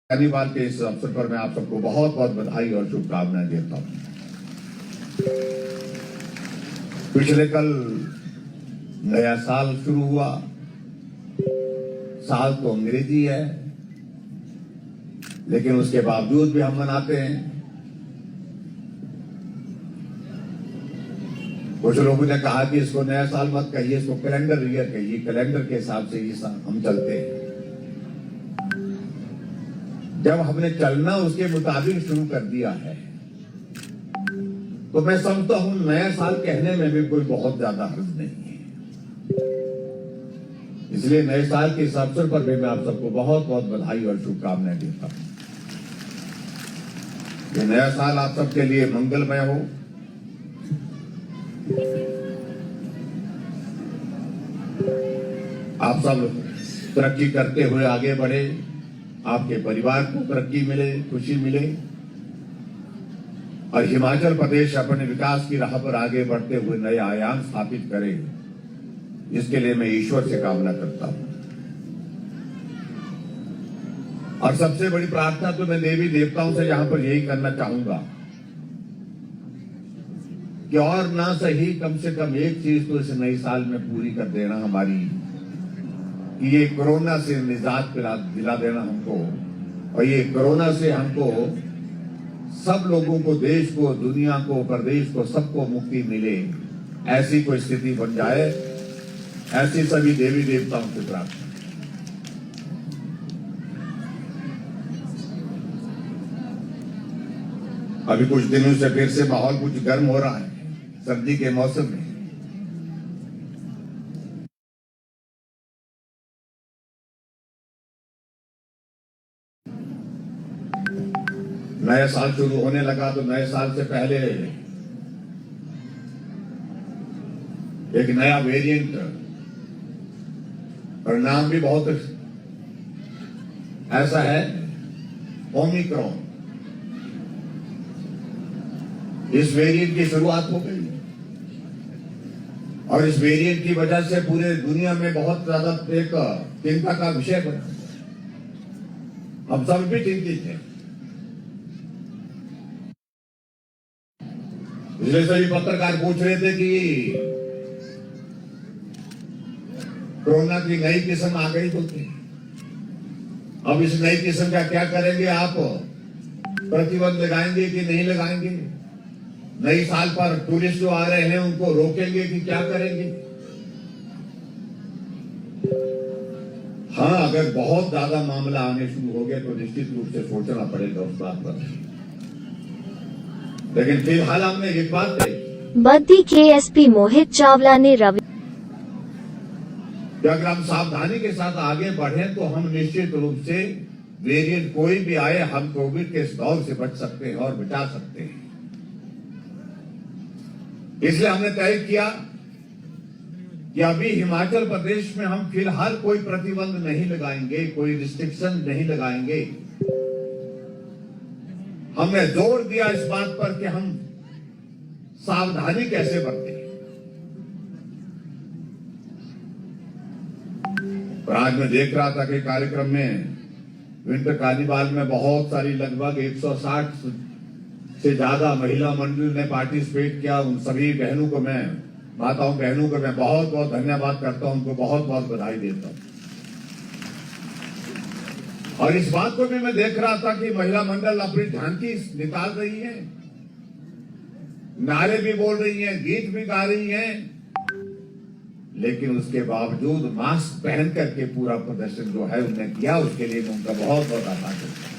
कालीबाल के इस अवसर पर मैं आप सबको बहुत बहुत बधाई और शुभकामनाएं देता हूं। पिछले कल नया साल शुरू हुआ। साल तो अंग्रेजी है, लेकिन उसके बावजूद भी हम मनाते हैं। कुछ लोगों ने कहा कि इसको नया साल मत कहिए, इसको कैलेंडर ईयर कहिए। कैलेंडर के हिसाब से ही हम चलते हैं। जब हमने चलना उसके मुताबिक शुरू कर दिया है, तो मैं समझता हूं नया साल कहने में भी कोई बहुत ज्यादा हर्ज नहीं है। इसलिए नए साल के इस अवसर पर भी मैं आप सबको बहुत बहुत बधाई और शुभकामनाएं देता हूं। ये नया साल आप सबके लिए मंगलमय हो। आप सब तरक्की करते हुए आगे बढ़े, आपके परिवार को तरक्की मिले, खुशी मिले, और हिमाचल प्रदेश अपने विकास की राह पर आगे बढ़ते हुए नए आयाम स्थापित करे, इसके लिए मैं ईश्वर से कामना करता हूं। और सबसे बड़ी प्रार्थना तो मैं देवी देवताओं से यहां पर यही करना चाहूंगा कि और ना सही कम से कम एक चीज तो इस नए साल में पूरी कर देना हमारी, कि ये कोरोना से निजात दिला देना हमको, और ये कोरोना से हमको सब लोगों को, देश को, दुनिया को, प्रदेश को, सबको मुक्ति मिले, ऐसी कोई स्थिति बन जाए, ऐसी सभी देवी देवताओं से प्रार्थना। अभी कुछ दिनों से फिर से माहौल कुछ गर्म हो रहा है, सर्दी के मौसम में। नया साल शुरू होने लगा तो नए साल से पहले एक नया वेरिएंट, और नाम भी बहुत ऐसा है, ओमिक्रॉन। इस वेरिएंट की शुरुआत हो गई, और इस वेरिएंट की वजह से पूरे दुनिया में बहुत ज्यादा एक चिंता का विषय बना। हम सब भी चिंतित हैं। इसलिए सभी पत्रकार पूछ रहे थे कि कोरोना की नई किस्म आ गई बोलते, अब इस नई किस्म का क्या करेंगे आप? प्रतिबंध लगाएंगे कि नहीं लगाएंगे? नई साल पर टूरिस्ट जो आ रहे हैं उनको रोकेंगे कि क्या करेंगे? हाँ, अगर बहुत ज्यादा मामला आने शुरू हो गए तो निश्चित रूप से सोचना पड़ेगा उस बात पर। लेकिन फिलहाल हमने एक बात कही, बद्दी के एसपी मोहित चावला ने रवि, अगर हम सावधानी के साथ आगे बढ़े तो हम निश्चित रूप से वेरिएंट कोई भी आए, हम कोविड के इस दौर से बच सकते हैं और बचा सकते हैं। इसलिए हमने तय किया कि अभी हिमाचल प्रदेश में हम फिलहाल कोई प्रतिबंध नहीं लगाएंगे, कोई रिस्ट्रिक्शन नहीं लगाएंगे। हमने जोर दिया इस बात पर कि हम सावधानी कैसे बरतें। और आज मैं देख रहा था कि कार्यक्रम में, विंटर कार्निवाल में बहुत सारी, लगभग 160 से ज्यादा महिला मंडल ने पार्टिसिपेट किया। उन सभी बहनों को मैं, माताओं बहनों को मैं बहुत बहुत धन्यवाद करता हूं, उनको बहुत बहुत बधाई देता हूं। और इस बात को भी मैं देख रहा था कि महिला मंडल अपनी झांकी निकाल रही है, नारे भी बोल रही हैं, गीत भी गा रही हैं, लेकिन उसके बावजूद मास्क पहन करके पूरा प्रदर्शन जो है उन्होंने किया, उसके लिए मैं उनका बहुत बहुत आभार करता हूं।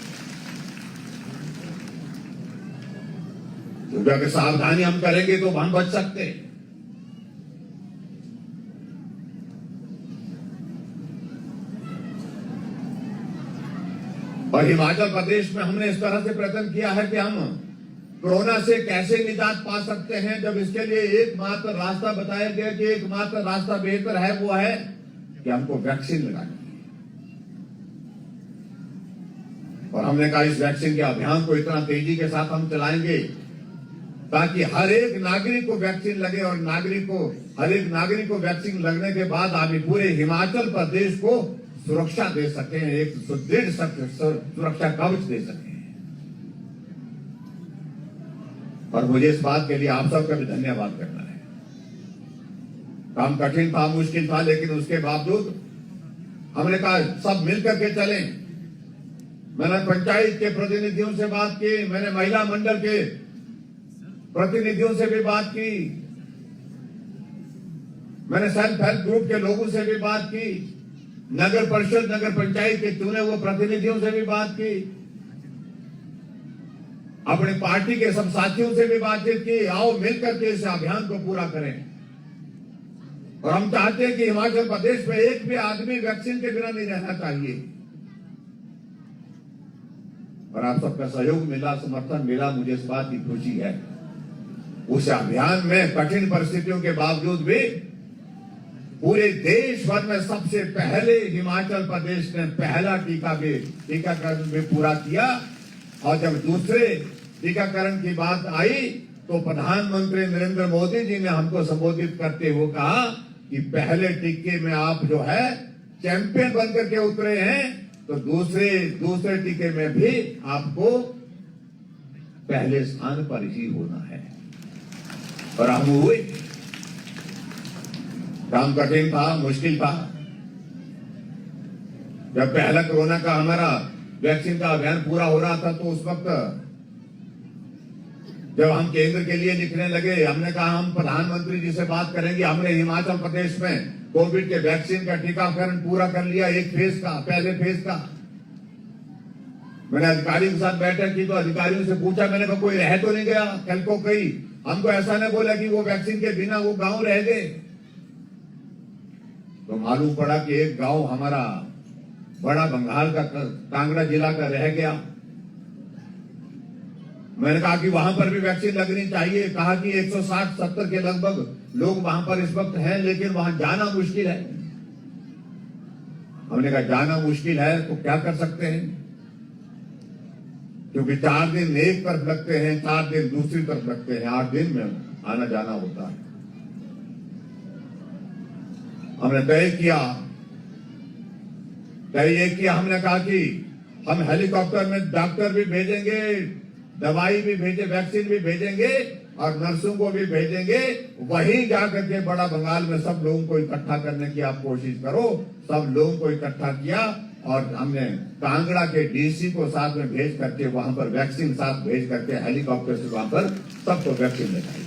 क्योंकि अगर सावधानी हम करेंगे तो हम बच सकते हैं। और हिमाचल प्रदेश में हमने इस तरह से प्रयत्न किया है कि हम कोरोना से कैसे निजात पा सकते हैं, जब इसके लिए एकमात्र रास्ता बताया गया कि एकमात्र रास्ता बेहतर है, वो है कि हमको वैक्सीन लगानी है। और हमने कहा इस वैक्सीन के अभियान को इतना तेजी के साथ हम चलाएंगे ताकि हर एक नागरिक को वैक्सीन लगे, और हर एक नागरिक को वैक्सीन लगने के बाद अभी पूरे हिमाचल प्रदेश को सुरक्षा दे सकें, एक सुदृढ़ सुरक्षा कवच दे सकें। और मुझे इस बात के लिए आप सबका भी धन्यवाद करना है। काम कठिन था, मुश्किल था, लेकिन उसके बावजूद हमने कहा सब मिलकर के चलें। मैंने पंचायत के प्रतिनिधियों से बात की, मैंने महिला मंडल के प्रतिनिधियों से भी बात की, मैंने सेल्फ हेल्प ग्रुप के लोगों से भी बात की, नगर परिषद नगर पंचायत के चुने हुए प्रतिनिधियों से भी बात की, अपनी पार्टी के सब साथियों से भी बातचीत की। आओ मिलकर के इस अभियान को पूरा करें। और हम चाहते हैं कि हिमाचल प्रदेश में एक भी आदमी वैक्सीन के बिना नहीं रहना चाहिए। और आप सबका सहयोग मिला, समर्थन मिला, मुझे इस बात की खुशी है। उस अभियान में कठिन परिस्थितियों के बावजूद भी पूरे देश भर में सबसे पहले हिमाचल प्रदेश ने पहला टीकाकरण भी पूरा किया। और जब दूसरे टीकाकरण की बात आई तो प्रधानमंत्री नरेंद्र मोदी जी ने हमको संबोधित करते हुए कहा कि पहले टीके में आप जो है चैंपियन बनकर के उतरे हैं, तो दूसरे टीके में भी आपको पहले स्थान पर ही होना है। और हम हुए। काम कठिन था, मुश्किल था। जब पहला कोरोना का हमारा वैक्सीन का अभियान पूरा हो रहा था, तो उस वक्त जब हम केंद्र के लिए लिखने लगे, हमने कहा हम प्रधानमंत्री जी से बात करेंगे। हमने हिमाचल प्रदेश में कोविड के वैक्सीन का टीकाकरण पूरा कर लिया, एक फेज का, पहले फेज का। मैंने अधिकारियों के साथ बैठक की तो अधिकारियों से पूछा, मैंने कहा कोई रह तो नहीं गया? कल को कई हमको ऐसा नहीं बोला कि वो वैक्सीन के बिना वो गांव रह गए। तो मालूम पड़ा कि एक गांव हमारा बड़ा बंगाल का कांगड़ा जिला का रह गया। मैंने कहा कि वहां पर भी वैक्सीन लगनी चाहिए। कहा कि 160-70 के लगभग लोग वहां पर इस वक्त हैं, लेकिन वहां जाना मुश्किल है। हमने कहा जाना मुश्किल है तो क्या कर सकते हैं, क्योंकि 4 दिन एक तरफ लगते हैं, 4 दिन दूसरी तरफ लगते हैं, 8 दिन में आना जाना होता है। हमने तय किया, हमने कहा कि हम हेलीकॉप्टर में डॉक्टर भी भेजेंगे, दवाई भी भेजे, वैक्सीन भी भेजेंगे और नर्सों को भी भेजेंगे। वहीं जाकर के बड़ा बंगाल में सब लोगों को इकट्ठा करने की आप कोशिश करो। सब लोगों को इकट्ठा किया और हमने कांगड़ा के डीसी को साथ में भेज करके वहां पर वैक्सीन साथ भेज करके हेलीकॉप्टर से वहां पर सबको वैक्सीन लगाई।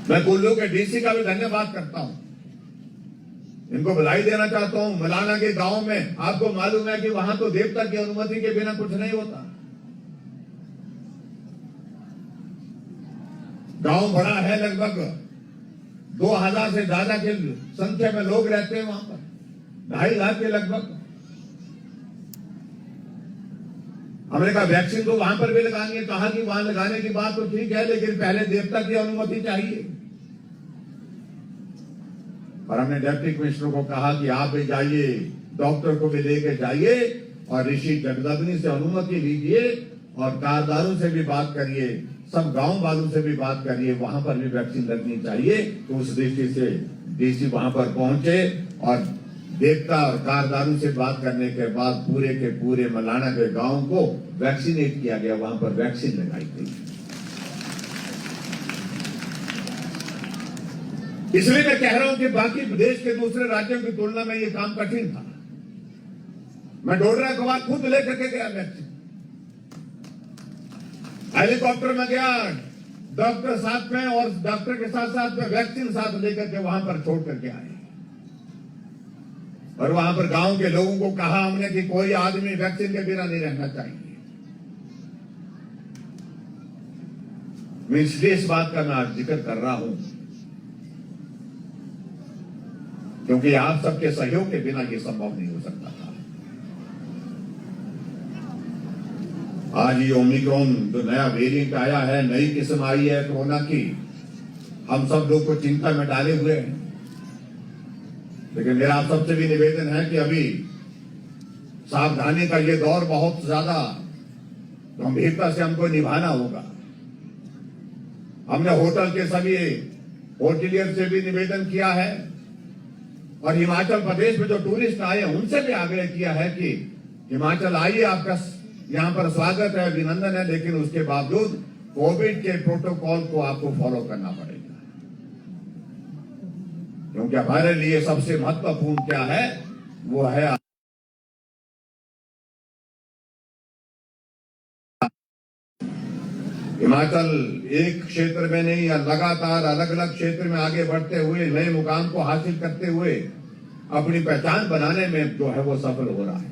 मैं कुल्लू के डीसी का भी धन्यवाद करता हूं, इनको बधाई देना चाहता हूं। मलाना के गांव में आपको मालूम है कि वहां तो देवता की अनुमति के बिना कुछ नहीं होता। गांव बड़ा है, लगभग 2000 से ज्यादा के संख्या में लोग रहते हैं वहां पर, 2.5 लाख के लगभग। हमने कहा वैक्सीन तो वहां पर भी लगानी है। कहा कि वहां लगाने की बात तो ठीक है, लेकिन पहले देवता की अनुमति चाहिए। और हमने डिप्टी कमिश्नर को कहा कि आप भी जाइए, डॉक्टर को भी लेके जाइए और ऋषि जगदग्नि से अनुमति लीजिए और कारदारों से भी बात करिए, सब गांव वालों से भी बात करिए, वहां पर भी वैक्सीन लगनी चाहिए। तो उस दृष्टि से डीसी वहां पर पहुंचे और देवता और कारदारों से बात करने के बाद पूरे के पूरे मलाना के गांव को वैक्सीनेट किया गया, वहां पर वैक्सीन लगाई गई। इसलिए मैं कह रहा हूं कि बाकी देश के दूसरे राज्यों की तुलना में ये काम कठिन था। मैं डोडरा के बाद खुद लेकर के गया वैक्सीन, हेलीकॉप्टर में गया, डॉक्टर साथ में और डॉक्टर के साथ साथ में वैक्सीन साथ लेकर के वहां पर छोड़ करके आए। और वहां पर गांव के लोगों को कहा हमने कि कोई आदमी वैक्सीन के बिना नहीं रहना चाहिए। मैं इसलिए इस बात का मैं आज जिक्र कर रहा हूं क्योंकि आप सबके सहयोग के बिना ये संभव नहीं हो सकता था। आज ये ओमिक्रॉन जो नया वेरिएंट आया है, नई किस्म आई है कोरोना की, हम सब लोग को चिंता में डाले हुए हैं। लेकिन मेरा आप सबसे भी निवेदन है कि अभी सावधानी का ये दौर बहुत ज्यादा गंभीरता से हमको निभाना होगा। हमने होटल के सभी होटलियर से भी निवेदन किया है और हिमाचल प्रदेश में जो टूरिस्ट आए उनसे भी आग्रह किया है कि हिमाचल आइए, आपका यहाँ पर स्वागत है, अभिनंदन है, लेकिन उसके बावजूद कोविड के प्रोटोकॉल को आपको फॉलो करना पड़ेगा, क्योंकि हमारे लिए सबसे महत्वपूर्ण क्या है, वो है हिमाचल एक क्षेत्र में नहीं या लगातार अलग अलग क्षेत्र में आगे बढ़ते हुए नए मुकाम को हासिल करते हुए अपनी पहचान बनाने में जो है वो सफल हो रहा है।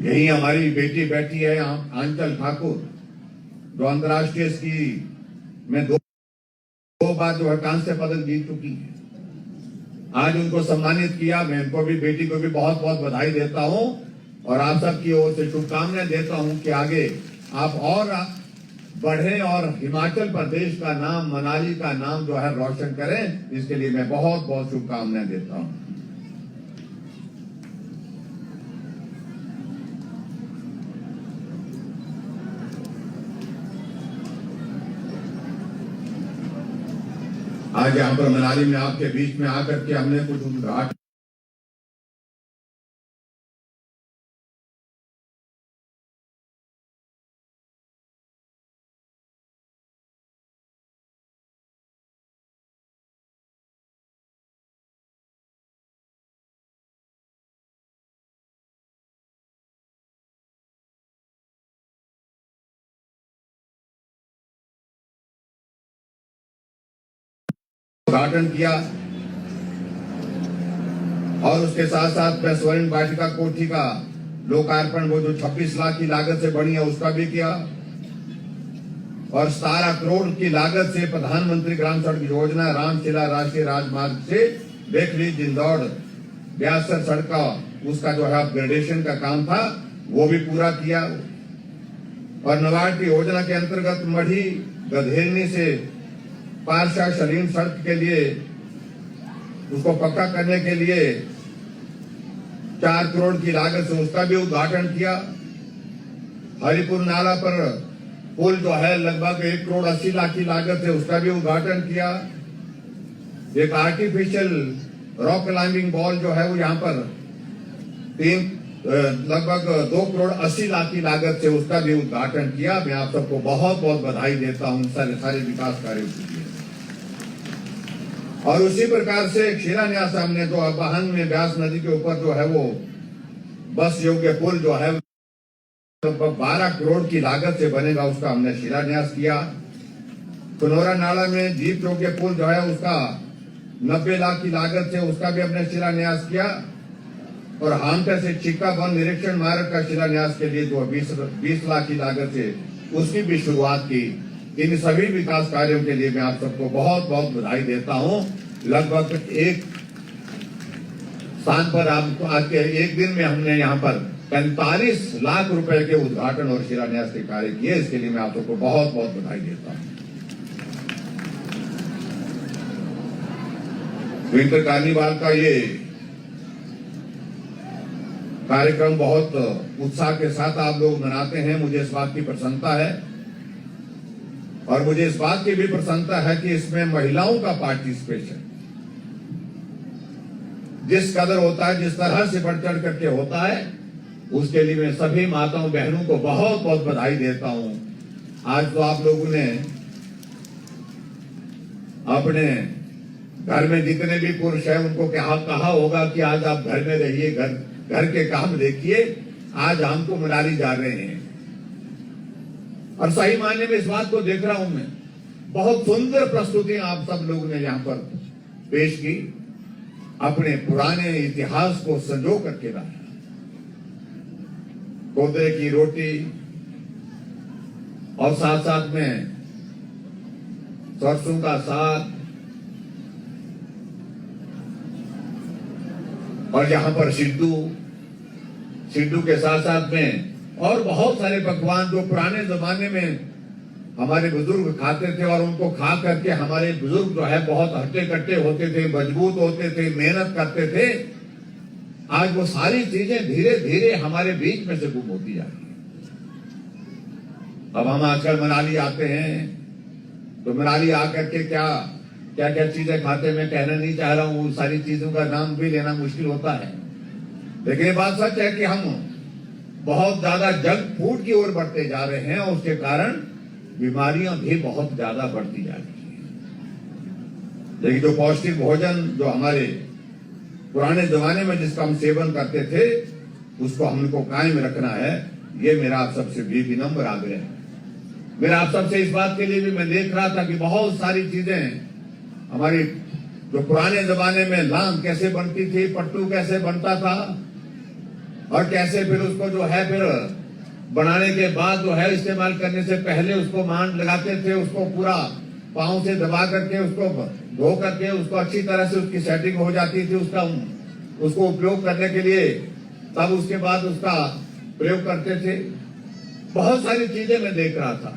यही हमारी बेटी बैठी है आंचल ठाकुर, जो अंतर्राष्ट्रीय स्की में दो बार जो है कांस्य पदक जीत चुकी है। आज उनको सम्मानित किया, मैं उनको भी, बेटी को भी बहुत बहुत बधाई देता हूं और आप सबकी ओर से शुभकामनाएं देता हूं कि आगे आप और बढ़े और हिमाचल प्रदेश का नाम, मनाली का नाम जो है रोशन करें। इसके लिए मैं बहुत बहुत शुभकामनाएं देता हूं। आज यहां पर मनाली में आपके बीच में आकर के हमने कुछ उद्घाटन किया और उसके साथ साथ में स्वर्ण वाटिका कोठी का लोकार्पण, वो जो 26 लाख की लागत से बनी है, उसका भी किया और 17 करोड़ की लागत से प्रधानमंत्री ग्राम सड़क योजना रामशिला राष्ट्रीय राजमार्ग से बेखली जिंदौड़ ब्यासर सड़क का उसका जो है अपग्रेडेशन का काम था, वो भी पूरा किया और नबार्ड की योजना के अंतर्गत मढ़ी गधेरनी से पारसा शरीम सड़क के लिए उसको पक्का करने के लिए 4 करोड़ की लागत से उसका भी उद्घाटन किया। हरिपुर नाला पर पुल जो है लगभग 1 करोड़ 80 लाख की लागत से उसका भी उद्घाटन किया। एक आर्टिफिशियल रॉक क्लाइंबिंग वॉल जो है वो यहाँ पर लगभग 2 करोड़ 80 लाख की लागत से उसका भी उद्घाटन किया। मैं आप सबको बहुत बहुत बधाई देता हूँ सारे विकास कार्यों के लिए। और उसी प्रकार से शिलान्यास हमने जो वाहन में ब्यास नदी के ऊपर जो है वो बस योग्य पुल जो है 12 करोड़ की लागत से बनेगा, उसका हमने शिलान्यास किया। कुनौरा नाला में जीप योग्य पुल जो है उसका 90 लाख की लागत से उसका भी हमने शिलान्यास किया और हामटा से चिक्का वन निरीक्षण मार्ग का शिलान्यास के लिए जो 20 लाख की लागत से उसकी भी शुरुआत की। इन सभी विकास कार्यों के लिए मैं आप सबको बहुत बहुत बधाई देता हूं। लगभग एक स्थान पर आज के एक दिन में हमने यहाँ पर 45 लाख रुपए के उद्घाटन और शिलान्यास के कार्य किए। इसके लिए मैं आप सबको बहुत बहुत बधाई देता हूं। विंटर कार्निवाल का ये कार्यक्रम बहुत उत्साह के साथ आप लोग मनाते हैं, मुझे इस बात की प्रसन्नता है और मुझे इस बात की भी प्रसन्नता है कि इसमें महिलाओं का पार्टिसिपेशन जिस कदर होता है, जिस तरह से बढ़ चढ़ करके होता है, उसके लिए मैं सभी माताओं बहनों को बहुत बहुत बधाई देता हूं। आज तो आप लोगों ने अपने घर में जितने भी पुरुष हैं उनको कहा होगा कि आज आप घर में रहिए, घर के काम देखिए। आज हम तो मनाली जा रहे हैं और सही मायने में इस बात को देख रहा हूं मैं, बहुत सुंदर प्रस्तुतियां आप सब लोगों ने यहां पर पेश की, अपने पुराने इतिहास को संजो करके लाया। कोदरे की रोटी और साथ साथ में सरसों का साग और यहां पर सिड्डू के साथ साथ में और बहुत सारे पकवान जो पुराने जमाने में हमारे बुजुर्ग खाते थे और उनको खा करके हमारे बुजुर्ग जो है बहुत हट्टे कट्टे होते थे, मजबूत होते थे, मेहनत करते थे। आज वो सारी चीजें धीरे धीरे हमारे बीच में से गुम होती जा रही है। अब हम आजकल मनाली आते हैं तो मनाली आकर के क्या क्या क्या चीजें खाते, मैं कहना नहीं चाह रहा हूँ, सारी चीजों का नाम भी लेना मुश्किल होता है। लेकिन ये बात सच है कि हम बहुत ज्यादा जंक फूड की ओर बढ़ते जा रहे हैं और उसके कारण बीमारियां भी बहुत ज्यादा बढ़ती जा रही है। लेकिन जो पौष्टिक भोजन जो हमारे पुराने जमाने में जिसका हम सेवन करते थे, उसको हमको कायम रखना है। ये मेरा आप सबसे भी विनम्र आग्रह है। मेरा आप सबसे इस बात के लिए भी मैं देख रहा था कि बहुत सारी चीजें हमारी जो पुराने जमाने में लांग कैसे बनती थी, पट्टू कैसे बनता था, और कैसे फिर उसको जो है फिर बनाने के बाद जो है इस्तेमाल करने से पहले उसको मांड लगाते थे, उसको पूरा पांव से दबा करके उसको धो करके उसको अच्छी तरह से उसकी सेटिंग हो जाती थी उसको उपयोग करने के लिए, तब उसके बाद उसका प्रयोग करते थे। बहुत सारी चीजें मैं देख रहा था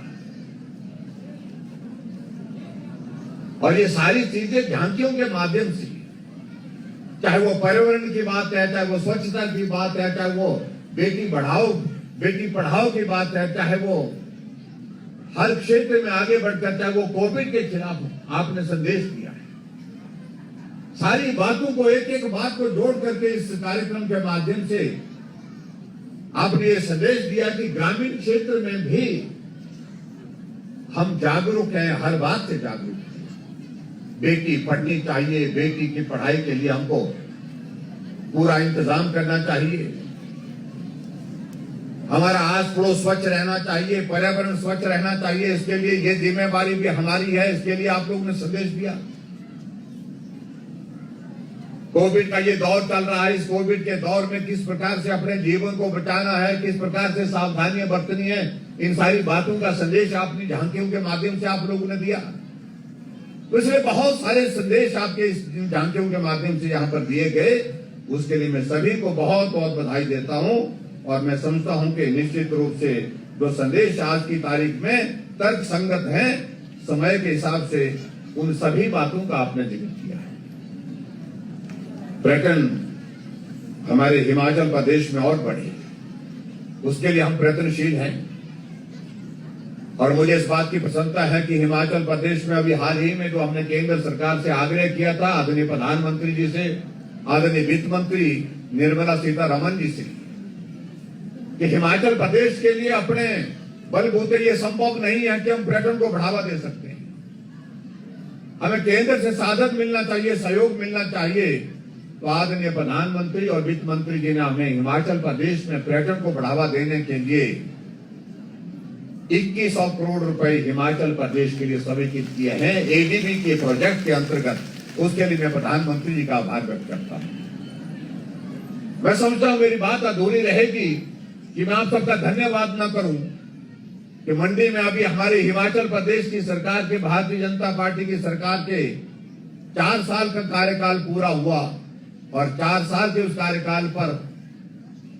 और ये सारी चीजें झांकियों के माध्यम से, चाहे वो पर्यावरण की बात है, चाहे वो स्वच्छता की बात है, चाहे वो बेटी पढ़ाओ की बात है, चाहे वो हर क्षेत्र में आगे बढ़कर, चाहे वो कोविड के खिलाफ आपने संदेश दिया है। सारी बातों को एक एक बात को जोड़ करके इस कार्यक्रम के माध्यम से आपने ये संदेश दिया कि ग्रामीण क्षेत्र में भी हम जागरूक हैं, हर बात से जागरूक हैं। बेटी पढ़नी चाहिए, बेटी की पढ़ाई के लिए हमको पूरा इंतजाम करना चाहिए। हमारा आस पड़ोस स्वच्छ रहना चाहिए, पर्यावरण स्वच्छ रहना चाहिए। इसके लिए ये जिम्मेवारी भी हमारी है। इसके लिए आप लोगों ने संदेश दिया। कोविड का ये दौर चल रहा है, इस कोविड के दौर में किस प्रकार से अपने जीवन को बचाना है, किस प्रकार से सावधानियां बरतनी है, इन सारी बातों का संदेश आपने झांकियों के माध्यम से आप लोगों ने दिया। तो इसलिए बहुत सारे संदेश आपके इस झांकियों के माध्यम से यहाँ पर दिए गए, उसके लिए मैं सभी को बहुत बहुत बधाई देता हूँ। और मैं समझता हूँ कि निश्चित रूप से जो संदेश आज की तारीख में तर्क संगत है, समय के हिसाब से उन सभी बातों का आपने जिक्र किया है। पर्यटन हमारे हिमाचल प्रदेश में और बढ़े, उसके लिए हम प्रयत्नशील हैं। और मुझे इस बात की प्रसन्नता है कि हिमाचल प्रदेश में अभी हाल ही में जो हमने केंद्र सरकार से आग्रह किया था, आदरणीय प्रधानमंत्री जी से, आदरणीय वित्त मंत्री निर्मला सीतारमण जी से, कि हिमाचल प्रदेश के लिए अपने बलबूते ये संभव नहीं है कि हम पर्यटन को बढ़ावा दे सकते हैं। हमें केंद्र से साधन मिलना चाहिए, सहयोग मिलना चाहिए। तो आदरणीय प्रधानमंत्री और वित्त मंत्री जी ने हमें हिमाचल प्रदेश में पर्यटन को बढ़ावा देने के लिए 2100 करोड़ रुपए हिमाचल प्रदेश के लिए स्वीकृत किए हैं एडीबी के प्रोजेक्ट के अंतर्गत। उसके लिए मैं प्रधानमंत्री जी का आभार व्यक्त करता हूं। मैं समझता हूं मेरी बात अधूरी रहेगी कि मैं आप सबका धन्यवाद न करूं कि मंडी में अभी हमारे हिमाचल प्रदेश की सरकार के, भारतीय जनता पार्टी की सरकार के 4 साल का कार्यकाल पूरा हुआ और 4 साल के उस कार्यकाल पर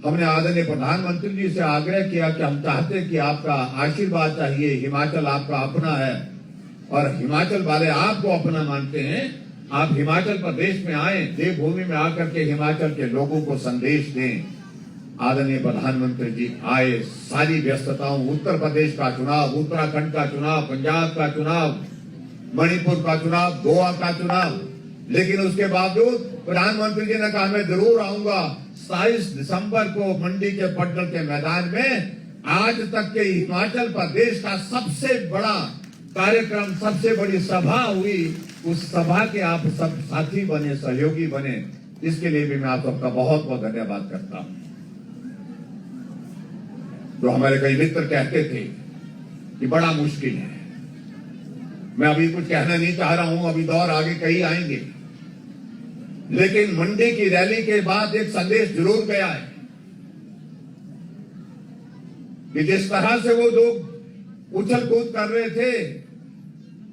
हमने आदरणीय प्रधानमंत्री जी से आग्रह किया कि हम चाहते कि आपका आशीर्वाद चाहिए। हिमाचल आपका अपना है और हिमाचल वाले आपको अपना मानते हैं। आप हिमाचल प्रदेश में आए, देवभूमि में आकर के हिमाचल के लोगों को संदेश दें। आदरणीय प्रधानमंत्री जी आए, सारी व्यस्तताओं, उत्तर प्रदेश का चुनाव, उत्तराखंड का चुनाव, पंजाब का चुनाव, मणिपुर का चुनाव, गोवा का चुनाव, लेकिन उसके बावजूद प्रधानमंत्री जी ने कहा मैं जरूर आऊंगा 27 दिसंबर को मंडी के पट्टल के मैदान में। आज तक के हिमाचल प्रदेश का सबसे बड़ा कार्यक्रम, सबसे बड़ी सभा हुई। उस सभा के आप सब साथी बने, सहयोगी बने, इसके लिए भी मैं आप सबका बहुत बहुत धन्यवाद करता हूं। जो हमारे कई मित्र कहते थे कि बड़ा मुश्किल है, मैं अभी कुछ कहना नहीं चाह रहा हूं, अभी दौर आगे कई आएंगे, लेकिन मंडी की रैली के बाद एक संदेश जरूर गया है कि जिस तरह से वो लोग उछल कूद कर रहे थे,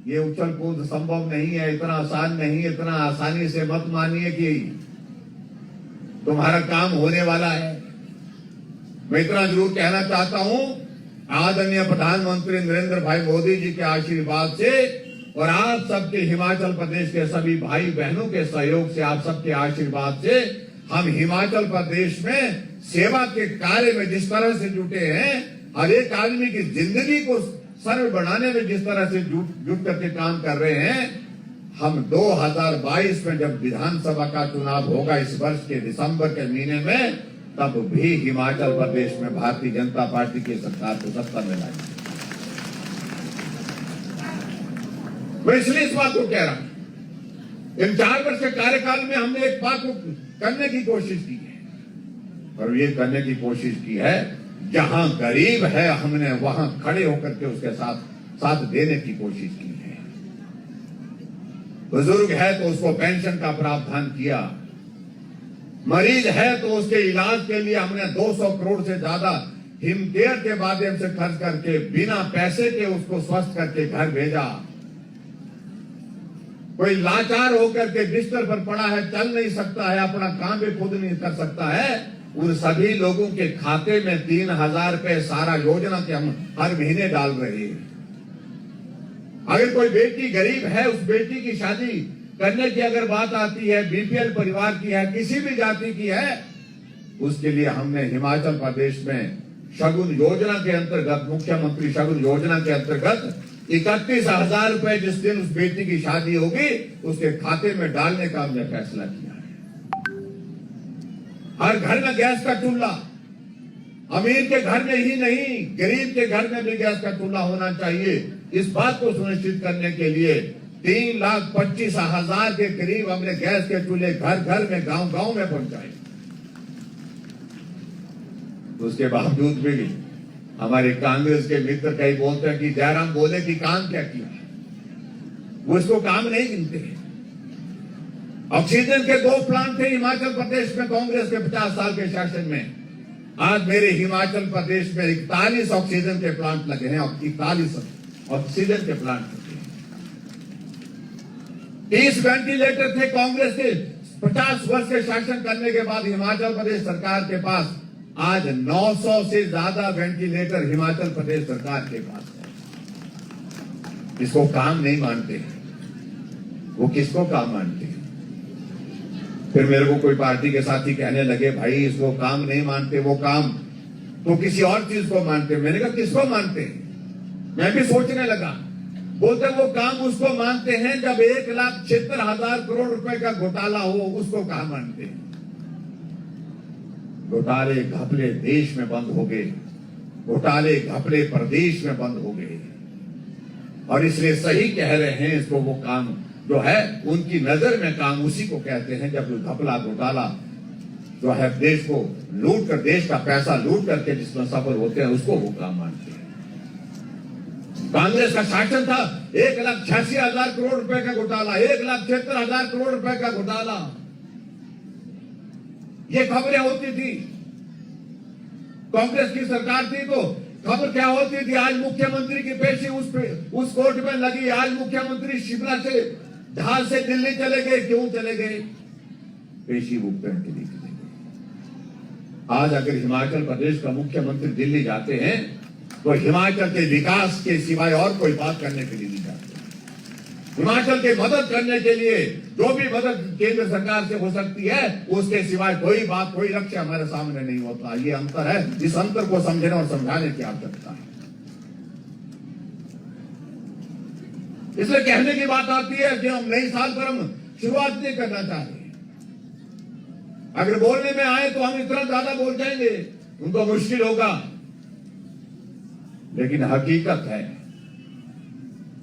ये उछल कूद संभव नहीं है, इतना आसान नहीं, इतना आसानी से मत मानिए कि तुम्हारा काम होने वाला है। मैं इतना जरूर कहना चाहता हूं, आदरणीय प्रधानमंत्री नरेंद्र भाई मोदी जी के आशीर्वाद से और आप सबके हिमाचल प्रदेश के सभी भाई बहनों के सहयोग से, आप सबके आशीर्वाद से हम हिमाचल प्रदेश में सेवा के कार्य में जिस तरह से जुटे हैं, हर एक आदमी की जिंदगी को सरल बनाने में जिस तरह से जुट करके काम कर रहे हैं, हम 2022 में जब विधानसभा का चुनाव होगा इस वर्ष के दिसंबर के महीने में, तब भी हिमाचल प्रदेश में भारतीय जनता पार्टी की सरकार को सत्ता में लाएगी। मैं इसलिए इस बात को कह रहा हूं, इन 4 वर्ष के कार्यकाल में हमने एक बात को करने की कोशिश की है, और ये करने की कोशिश की है जहां गरीब है हमने वहां खड़े होकर के उसके साथ देने की कोशिश की है। बुजुर्ग है तो उसको पेंशन का प्रावधान किया, मरीज है तो उसके इलाज के लिए हमने 200 करोड़ से ज्यादा हिमकेयर के माध्यम से खर्च करके बिना पैसे के उसको स्वस्थ करके घर भेजा। कोई लाचार होकर के बिस्तर पर पड़ा है, चल नहीं सकता है, अपना काम भी खुद नहीं कर सकता है, उन सभी लोगों के खाते में 3,000 रुपए सारा योजना के हम हर महीने डाल रहे हैं। अगर कोई बेटी गरीब है, उस बेटी की शादी करने की अगर बात आती है, बीपीएल परिवार की है, किसी भी जाति की है, उसके लिए हमने हिमाचल प्रदेश में शगुन योजना के अंतर्गत, मुख्यमंत्री शगुन योजना के अंतर्गत 31,000 रुपए जिस दिन उस बेटी की शादी होगी उसके खाते में डालने का हमने फैसला किया है। हर घर में गैस का चूल्हा, अमीर के घर में ही नहीं, गरीब के घर में भी गैस का चूल्हा होना चाहिए। इस बात को सुनिश्चित करने के लिए 3,25,000 के करीब हमने गैस के चूल्हे घर घर में, गांव गांव में पहुंचाए। उसके बावजूद भी हमारे कांग्रेस के मित्र कई बोलते हैं कि जयराम बोले कि काम क्या किया, वो इसको काम नहीं गिनते। ऑक्सीजन के 2 प्लांट थे हिमाचल प्रदेश में कांग्रेस के 50 साल के शासन में। आज मेरे हिमाचल प्रदेश में 41 ऑक्सीजन के प्लांट लगे हैं, 41 ऑक्सीजन के प्लांट लगे हैं। 30 वेंटिलेटर थे कांग्रेस के 50 वर्ष के शासन करने के बाद हिमाचल प्रदेश सरकार के पास। आज 900 से ज्यादा वेंटिलेटर हिमाचल प्रदेश सरकार के पास है। इसको काम नहीं मानते, वो किसको काम मानते हैं? फिर मेरे को कोई पार्टी के साथी कहने लगे, भाई इसको काम नहीं मानते, वो काम तो किसी और चीज को मानते। मैंने कहा किसको मानते हैं? मैं भी सोचने लगा। बोलते वो काम उसको मानते हैं जब 1,76,000 करोड़ रुपए का घोटाला हो, उसको कहा मानते हैं। घोटाले घपले देश में बंद हो गए, घोटाले घपले प्रदेश में बंद हो गए, और इसलिए सही कह रहे हैं, इसको वो काम जो है उनकी नजर में काम उसी को कहते हैं जब घपला घोटाला जो है देश को लूट कर, देश का पैसा लूट करके जिसमें सफल होते हैं, उसको वो काम मानते हैं। कांग्रेस का शासन था 1,86,000 करोड़ रुपए का घोटाला, 1,76,000 करोड़ रुपए का घोटाला, ये खबरें होती थी। कांग्रेस की सरकार थी तो खबर क्या होती थी? आज मुख्यमंत्री की पेशी उस कोर्ट में लगी, आज मुख्यमंत्री शिमला से जहाज से दिल्ली चले गए। क्यों चले गए? पेशी भुगतान के लिए चले गए। आज अगर हिमाचल प्रदेश का मुख्यमंत्री दिल्ली जाते हैं तो हिमाचल के विकास के सिवाय और कोई बात करने के लिए नहीं जाते। हिमाचल की मदद करने के लिए जो भी मदद केंद्र सरकार से हो सकती है, उसके सिवाय कोई बात, कोई लक्ष्य हमारे सामने नहीं होता। ये अंतर है, इस अंतर को समझने और समझाने की आवश्यकता है। इसलिए कहने की बात आती है कि हम नई साल पर हम शुरुआत नहीं करना चाहते। अगर बोलने में आए तो हम इतना ज्यादा बोल जाएंगे, उनको मुश्किल होगा। लेकिन हकीकत है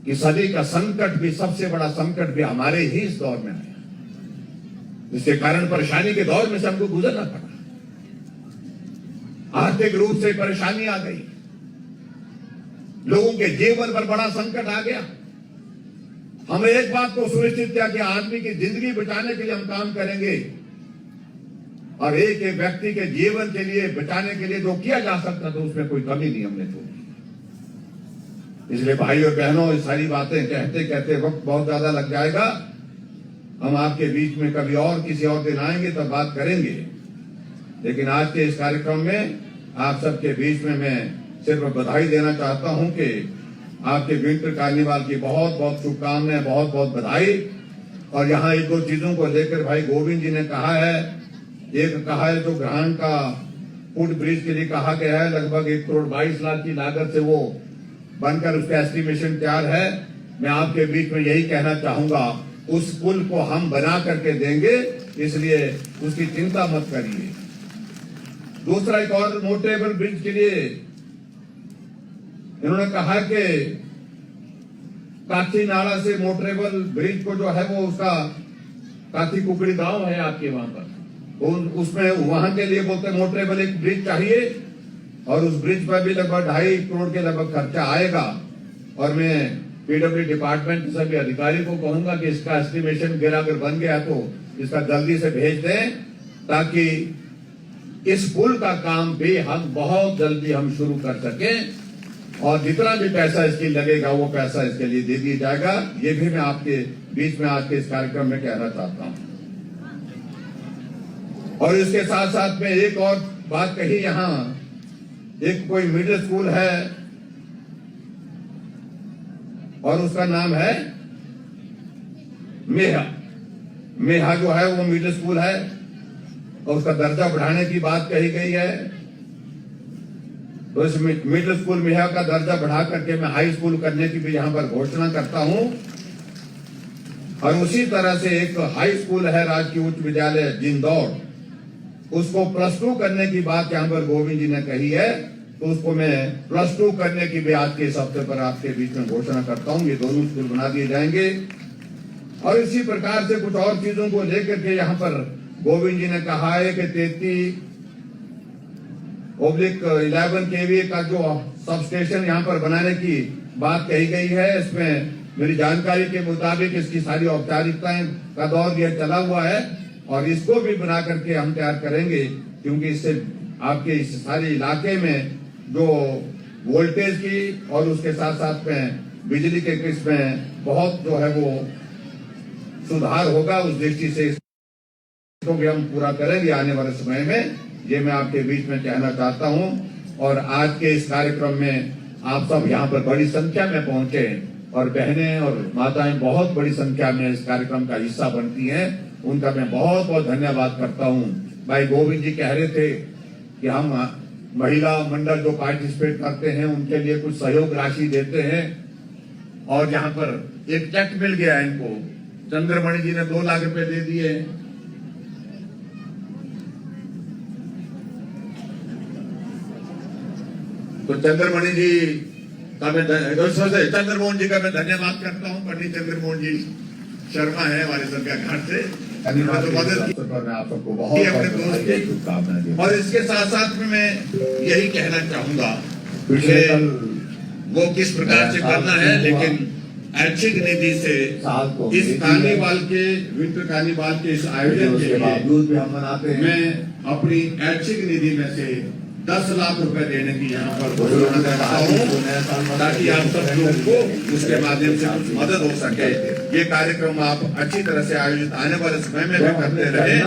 कि सदी का संकट भी, सबसे बड़ा संकट भी हमारे ही इस दौर में आया, जिसके कारण परेशानी के दौर में से हमको गुजरना पड़ा। आर्थिक रूप से परेशानी आ गई, लोगों के जीवन पर बड़ा संकट आ गया। हमने एक बात को सुनिश्चित किया कि आदमी की जिंदगी बचाने के लिए हम काम करेंगे, और एक एक व्यक्ति के जीवन के लिए बचाने के लिए जो किया जा सकता था उसमें कोई कमी नहीं हमने छोड़ी। इसलिए भाई और बहनों, ये सारी बातें कहते कहते वक्त बहुत ज्यादा लग जाएगा। हम आपके बीच में कभी और किसी और दिन आएंगे तब बात करेंगे। लेकिन आज के इस कार्यक्रम में आप सबके बीच में मैं सिर्फ बधाई देना चाहता हूं कि आपके विंटर कार्निवाल की बहुत बहुत शुभकामनाएं, बहुत बहुत बधाई। और यहाँ एक दो चीजों को लेकर भाई गोविंद जी ने कहा है। एक कहा है जो ग्रांट का फुट ब्रिज के लिए कहा गया है, लगभग 1 करोड़ 22 लाख की लागत से वो बनकर उसका एस्टिमेशन तैयार है। मैं आपके बीच में यही कहना चाहूंगा उस पुल को हम बना करके देंगे, इसलिए उसकी चिंता मत करिए। दूसरा, एक और मोटेबल ब्रिज के लिए इन्होंने कहा कि काठी नाला से मोटरेबल ब्रिज को जो है वो उसका काठी कुकड़ी गांव है आपके वहां पर, तो उसमें वहां के लिए बोलते मोटरेबल एक ब्रिज चाहिए और उस ब्रिज पर भी लगभग 2.5 करोड़ के लगभग खर्चा आएगा। और मैं पीडब्ल्यू डिपार्टमेंट के सभी अधिकारी को कहूंगा कि इसका एस्टिमेशन वगैरह अगर बन गया तो इसका जल्दी से भेज दें, ताकि इस पुल का काम भी हम बहुत जल्दी हम शुरू कर सकें और जितना भी पैसा इसके लगेगा वो पैसा इसके लिए दे दिया जाएगा। ये भी मैं आपके बीच में आज के इस कार्यक्रम में कहना चाहता हूं। और इसके साथ साथ में एक और बात कही, यहां एक कोई मिडिल स्कूल है और उसका नाम है मेहा जो है वो मिडिल स्कूल है और उसका दर्जा बढ़ाने की बात कही गई है। तो इस मिडिल स्कूल मेहा का दर्जा बढ़ा करके मैं हाई स्कूल करने की भी यहां पर घोषणा करता हूं। और उसी तरह से एक हाई स्कूल है राजकीय उच्च विद्यालय जिंदौड़, उसको +2 करने की बात यहां पर गोविंद जी ने कही है, तो उसको मैं +2 करने की भी आज के इस हफ्ते पर आपके बीच में घोषणा करता हूं। ये दोनों स्कूल बना दिए जाएंगे। और इसी प्रकार से कुछ और चीजों को लेकर के यहां पर गोविंद जी ने कहा है कि 33/11 kV का जो सब स्टेशन यहां पर बनाने की बात कही गई है। इसमें मेरी जानकारी के मुताबिक इसकी सारी औपचारिकताएं का दौर यह चला हुआ है और इसको भी बना करके हम तैयार करेंगे, क्योंकि इससे आपके इस सारे इलाके में जो वोल्टेज की और उसके साथ साथ में बिजली के किस्में बहुत जो है वो सुधार होगा। उस दृष्टि से इसको भी हम पूरा करेंगे आने वाले समय में, ये मैं आपके बीच में कहना चाहता हूं। और आज के इस कार्यक्रम में आप सब यहाँ पर बड़ी संख्या में पहुंचे और बहनें और माताएं बहुत बड़ी संख्या में इस कार्यक्रम का हिस्सा बनती हैं, उनका मैं बहुत बहुत धन्यवाद करता हूं। भाई गोविंद जी कह रहे थे कि हम महिला मंडल जो पार्टिसिपेट करते हैं उनके लिए कुछ सहयोग राशि देते हैं, और यहाँ पर एक चेक मिल गया है इनको, चंद्रमणि जी ने 2 लाख रुपए दे दिए। तो चंद्रमणि जी का मैं चंद्रमोहन जी का मैं धन्यवाद करता हूं। पंडित चंद्रमोहन जी शर्मा है हमारे सबके घर से, मैं आप सबको बहुत अपने दोस्त की शुभकामनाएं। और इसके साथ साथ में मैं यही कहना चाहूंगा कि वो किस प्रकार से करना है, लेकिन ऐच्छिक निधि से इस कार्निवाल के विंटर कार्निवाल के इस आयोजन के बावजूद भी हम मनाते हैं। मैं अपनी ऐच्छिक निधि में से 10 लाख रुपए देने की यहाँ पर घोषणा करता हूँ, ताकि आप सब लोगों को उसके माध्यम से कुछ मदद हो सके। ये कार्यक्रम आप अच्छी तरह से आयोजित आने वाले समय में भी करते रहे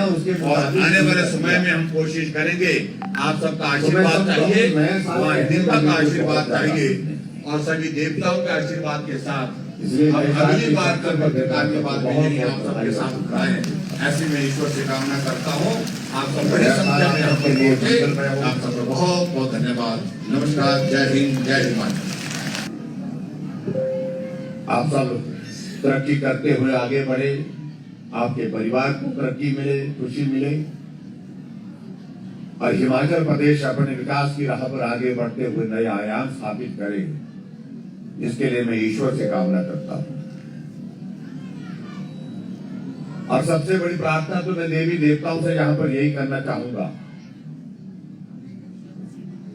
और आने वाले समय में हम कोशिश करेंगे। आप सबका आशीर्वाद चाहिए, वहाँ हिंदुता का आशीर्वाद चाहिए और सभी देवताओं के आशीर्वाद के साथ हम अगली बार कर पत्रकार के बाद में आप सबके साथ उठाएं, ऐसी मैं ईश्वर से कामना करता हूँ। आप सब बड़ी संख्या में यहाँ पर पहुंचे, आप सबका बहुत बहुत धन्यवाद। नमस्कार, जय हिंद, जय हिमाचल। आप सब तरक्की करते हुए आगे बढ़े, आपके परिवार को तरक्की मिले, खुशी मिले और हिमाचल प्रदेश अपने विकास की राह पर आगे बढ़ते हुए नए आयाम स्थापित करे, इसके लिए मैं ईश्वर से कामना करता हूं। और सबसे बड़ी प्रार्थना तो मैं देवी देवताओं से यहां पर यही करना चाहूंगा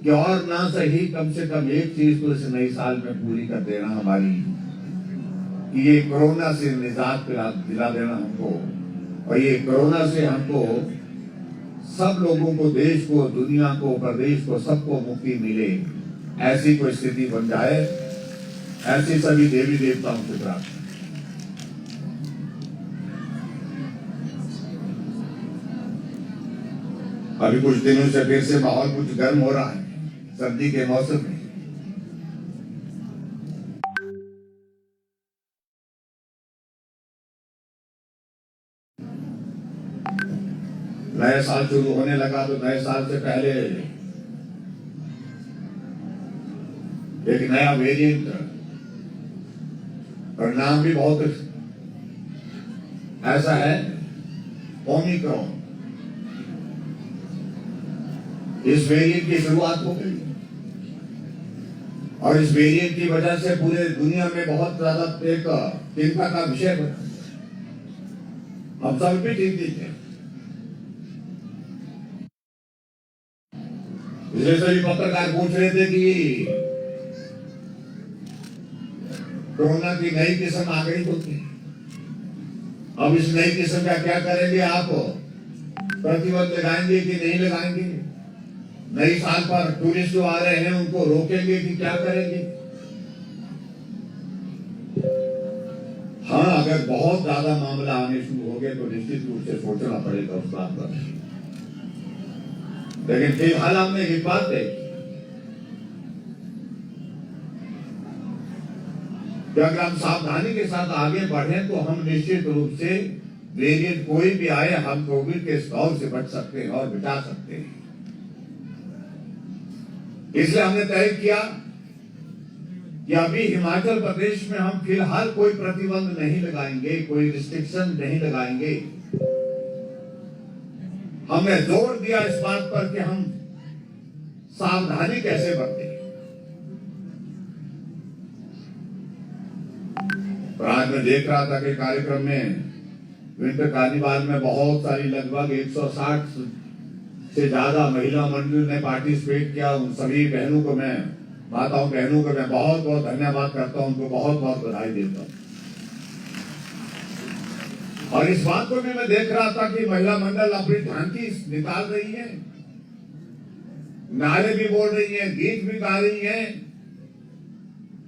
कि और ना सही कम से कम एक चीज तो इस नए साल में पूरी कर देना हमारी, कि ये कोरोना से निजात दिला देना हमको, और ये कोरोना से हमको सब लोगों को, देश को, दुनिया को, प्रदेश को, सबको मुक्ति मिले, ऐसी कोई स्थिति बन जाए, ऐसी सभी देवी देवताओं से प्रार्थना। अभी कुछ दिनों से फिर से माहौल कुछ गर्म हो रहा है, सर्दी के मौसम में। नया साल शुरू होने लगा तो नए साल से पहले एक नया वेरिएंट और नाम भी बहुत ऐसा है ओमिक्रॉन, इस वेरिएंट की शुरुआत हो गई और इस वेरिएंट की वजह से पूरे दुनिया में बहुत ज्यादा एक चिंता का विषय बना। हम सब भी चिंतित हैं। इसलिए सभी पत्रकार पूछ रहे थे कि कोरोना की नई किस्म आ गई तो अब इस नई किस्म का क्या करेंगे आप? प्रतिबंध लगाएंगे कि नहीं लगाएंगे? नई साल पर टूरिस्ट जो आ रहे हैं उनको रोकेंगे कि क्या करेंगे? हाँ, अगर बहुत ज्यादा मामला आने शुरू हो गए तो निश्चित रूप से सोचना पड़ेगा उस बात पर। लेकिन फिलहाल हमने एक बात देखी कि अगर हम सावधानी के साथ आगे बढ़े तो हम निश्चित रूप से वेरिएंट कोई भी आए हम कोविड के दौर से बच सकते हैं और बचा सकते हैं। इसलिए हमने तय किया कि अभी हिमाचल प्रदेश में हम फिलहाल कोई प्रतिबंध नहीं लगाएंगे, कोई रिस्ट्रिक्शन नहीं लगाएंगे। हमने जोर दिया इस बात पर कि हम सावधानी कैसे बरतें। और आज मैं देख रहा था कि कार्यक्रम में विंटर कार्निवाल में बहुत सारी लगभग 160 से ज्यादा महिला मंडल ने पार्टिसिपेट किया। उन सभी बहनों को मैं माताओं बहनों को मैं बहुत बहुत धन्यवाद करता हूं, उनको बहुत बहुत बधाई देता हूं। और इस बात को भी मैं देख रहा था कि महिला मंडल अपनी झांकी निकाल रही है, नारे भी बोल रही है, गीत भी गा रही है,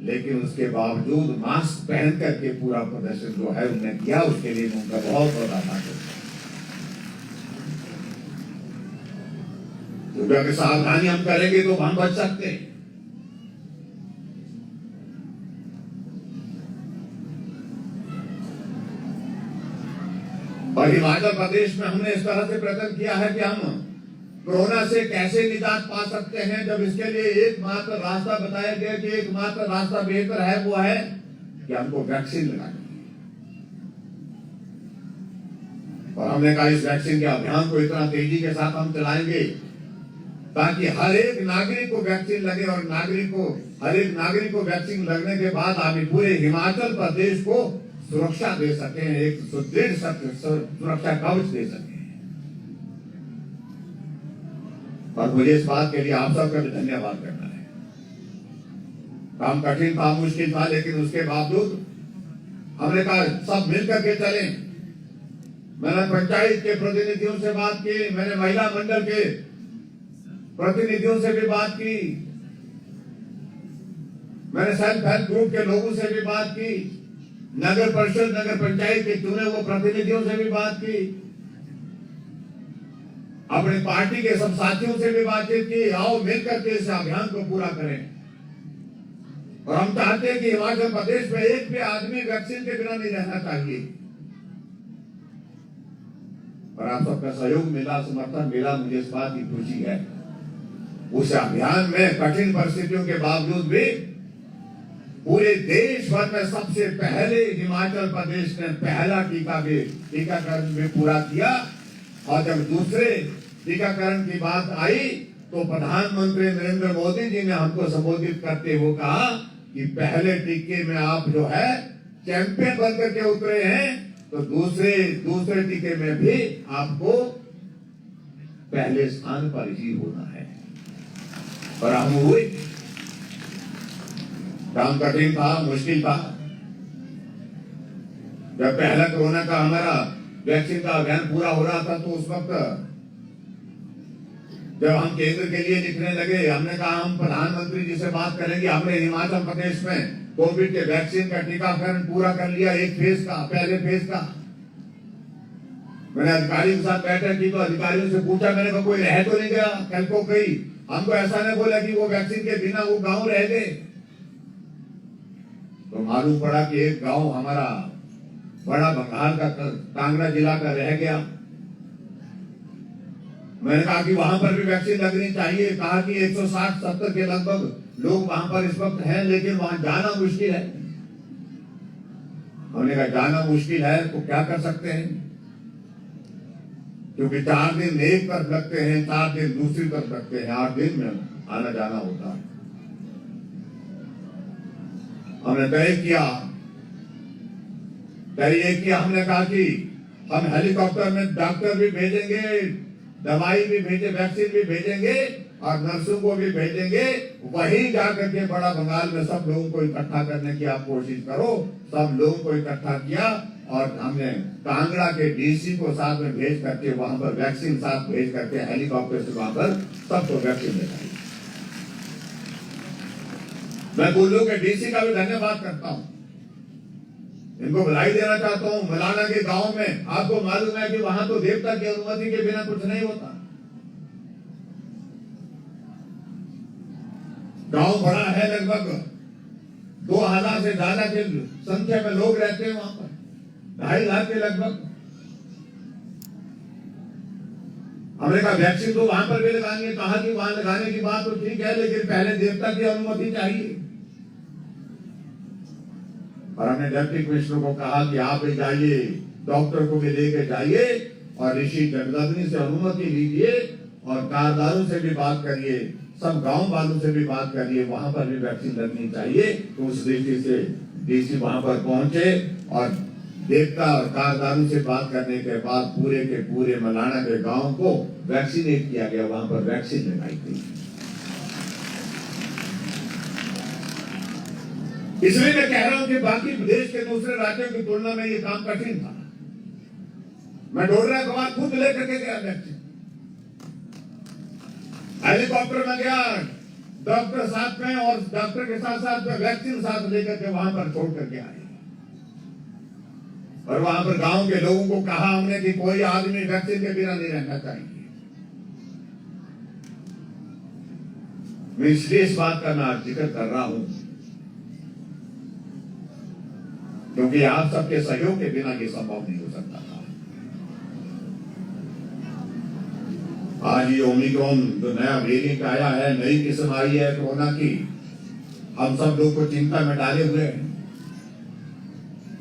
लेकिन उसके बावजूद मास्क पहन करके पूरा प्रदर्शन जो है उन्होंने किया, उसके लिए उनका बहुत बहुत आभार करता हूं। क्योंकि अगर सावधानी हम करेंगे तो हम बच सकते हैं। और हिमाचल प्रदेश में हमने इस तरह से प्रयत्न किया है कि हम कोरोना से कैसे निजात पा सकते हैं, जब इसके लिए एकमात्र रास्ता बताया गया कि एकमात्र रास्ता बेहतर है वो है कि हमको वैक्सीन लगानी है। और हमने कहा इस वैक्सीन के अभियान को इतना तेजी के साथ हम चलाएंगे ताकि हर एक नागरिक को वैक्सीन लगे और हर एक नागरिक को वैक्सीन लगने के बाद हम पूरे हिमाचल प्रदेश को सुरक्षा दे सके, एक सुदृढ़ सुरक्षा कवच दे सके। और मुझे इस बात के लिए आप सबका भी धन्यवाद करना है। काम कठिन था, मुश्किल था, लेकिन उसके बावजूद हमने कहा सब मिलकर के चलें। मैंने पंचायत के प्रतिनिधियों से बात की, मैंने महिला मंडल के प्रतिनिधियों से भी बात की, मैंने सेल्फ हेल्प ग्रुप के लोगों से भी बात की, नगर परिषद नगर पंचायत के चुने हुए प्रतिनिधियों से भी बात की, अपनी पार्टी के सब साथियों से भी बातचीत की। आओ मिलकर के इस अभियान को पूरा करें। और हम चाहते हैं कि हिमाचल प्रदेश में एक भी आदमी वैक्सीन के बिना नहीं रहना चाहिए। और आप सबका सहयोग मिला, समर्थन मिला, मुझे इस बात की खुशी है। उस अभियान में कठिन परिस्थितियों के बावजूद भी पूरे देश भर में सबसे पहले हिमाचल प्रदेश ने पहला टीकाकरण भी पूरा किया। और जब दूसरे टीकाकरण की बात आई तो प्रधानमंत्री नरेंद्र मोदी जी ने हमको संबोधित करते हुए कहा कि पहले टीके में आप जो है चैंपियन बनकर के उतरे हैं, तो दूसरे टीके में भी आपको पहले स्थान पर ही होना है। और हम हुए, काम कठिन था, मुश्किल था। जब पहला कोरोना का हमारा वैक्सीन का अभियान पूरा हो रहा था तो उस वक्त जब हम केंद्र के लिए लिखने लगे, हमने कहा हम प्रधानमंत्री जी से बात करेंगे। हमने हिमाचल प्रदेश में कोविड के वैक्सीन का टीकाकरण पूरा कर लिया, एक फेज का, पहले फेज का। मैंने अधिकारियों के साथ बैठक की तो अधिकारियों से पूछा, मैंने कहा कोई रह तो नहीं गया कल को कहीं? हमको ऐसा नहीं बोला कि वो वैक्सीन के बिना वो गांव रह गए। तो मालूम पड़ा कि एक गांव हमारा बड़ा बंगाल का कांगड़ा जिला का रह गया। मैंने कहा कि वहां पर भी वैक्सीन लगनी चाहिए। कहा कि 160-170 के लगभग लोग वहां पर इस वक्त हैं, लेकिन वहां जाना मुश्किल है। हमने कहा जाना मुश्किल है तो क्या कर सकते हैं, क्योंकि 4 दिन एक तरफ लगते हैं, 4 दिन दूसरी तरफ लगते हैं, 8 दिन में आना जाना होता है। हमने तय किया, हमने कहा कि हम हेलीकॉप्टर में डॉक्टर भी भेजेंगे, दवाई भी भेजे, वैक्सीन भी भेजेंगे और नर्सों को भी भेजेंगे। वहीं जाकर के बड़ा बंगाल में सब लोगों को इकट्ठा करने की आप कोशिश करो। सब लोगों को इकट्ठा किया और हमने कांगड़ा के डीसी को साथ में भेज करके वहां पर वैक्सीन साथ भेज करके हेलीकॉप्टर से वहां पर सबको वैक्सीन लगाई। मैं कुल्लू के डीसी का भी धन्यवाद करता हूं, इनको बधाई देना चाहता हूं। मलाना के गांव में आपको मालूम है कि वहां तो देवता की अनुमति के बिना कुछ नहीं होता। गांव बड़ा है, लगभग 2000 से ज्यादा के संख्या में लोग रहते हैं वहां पर, 2.5 लाख के लगभग। हमने कहा वैक्सीन तो वहां पर भी लगानी है। कहा कि वहां लगाने की बात तो ठीक है, लेकिन पहले देवता की अनुमति चाहिए। और हमने डिप्टी कमिश्नर को कहा कि आप भी जाइए, डॉक्टर को भी लेके जाइए और ऋषि जगदग्नि से अनुमति लीजिए और कारदारों से भी बात करिए, सब गांव वालों से भी बात करिए, वहां पर भी वैक्सीन लगनी चाहिए। तो उस दृष्टि से डीसी वहां पर पहुंचे और देवता और कारदारों से बात करने के बाद पूरे के पूरे मलाना के गांव को वैक्सीनेट किया गया, वहां पर वैक्सीन लगाई गई। इसलिए मैं कह रहा हूं कि बाकी देश के दूसरे राज्यों की तुलना में ये काम कठिन था। मैं डोडरा के बाद खुद लेकर के गया वैक्सीन, हेलीकॉप्टर में गया, डॉक्टर साथ में और डॉक्टर के साथ साथ वैक्सीन साथ लेकर के वहां पर छोड़ करके आए। और वहां पर गांव के लोगों को कहा हमने कि कोई आदमी वैक्सीन के बिना नहीं रहना चाहिए। मैं इसलिए इस बात का मैं जिक्र कर रहा हूं क्योंकि आप सबके सहयोग के बिना ये संभव नहीं हो सकता था। आज ये ओमिक्रॉन जो नया वेरिएंट आया है, नई किस्म आई है कोरोना की, हम सब लोग को चिंता में डाले हुए हैं।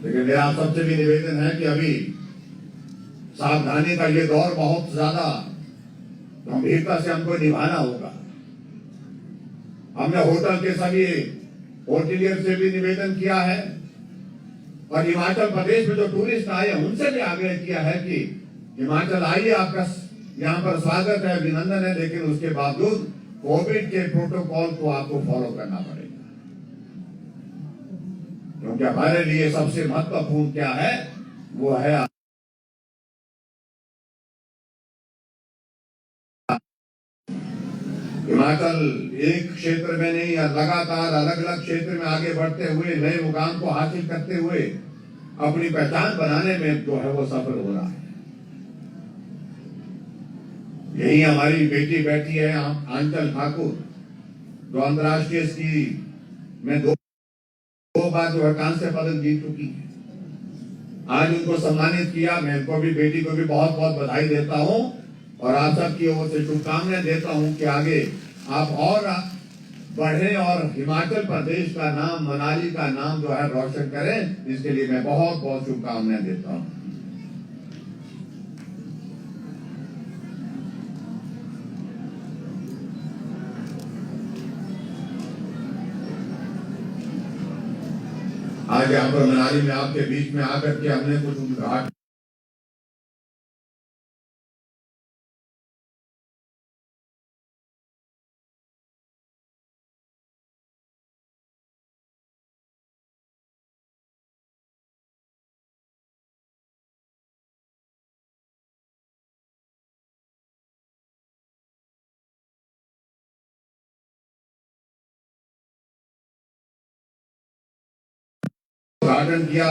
लेकिन मेरा आप सबसे भी निवेदन है कि अभी सावधानी का ये दौर बहुत ज्यादा गंभीरता से हमको निभाना होगा। हमने होटल के सभी होटलियर से भी निवेदन किया है और हिमाचल प्रदेश में जो टूरिस्ट आए हैं उनसे भी आग्रह किया है कि हिमाचल आइए, आपका यहाँ पर स्वागत है, अभिनंदन है, लेकिन उसके बावजूद कोविड के प्रोटोकॉल को आपको फॉलो करना पड़ेगा। क्योंकि हमारे लिए सबसे महत्वपूर्ण क्या है, वो है हिमाचल एक क्षेत्र में नहीं, लगातार अलग अलग क्षेत्र में आगे बढ़ते हुए नए मुकाम को हासिल करते हुए अपनी पहचान बनाने में जो है वो सफल हो रहा है। यही हमारी बेटी बैठी है आंचल ठाकुर, जो अंतर्राष्ट्रीय स्की में दो बार जो है कांस्य पदक जीत चुकी है। आज उनको सम्मानित किया। मैं उनको भी, बेटी को भी बहुत बहुत बधाई देता हूं और आप सबकी ओर से शुभकामनाएं देता हूं कि आगे आप और बढ़े और हिमाचल प्रदेश का नाम, मनाली का नाम जो है रोशन करें। इसके लिए मैं बहुत बहुत शुभकामनाएं देता हूं। आज यहाँ पर मनाली में आपके बीच में आकर के हमने कुछ उद्घाटन किया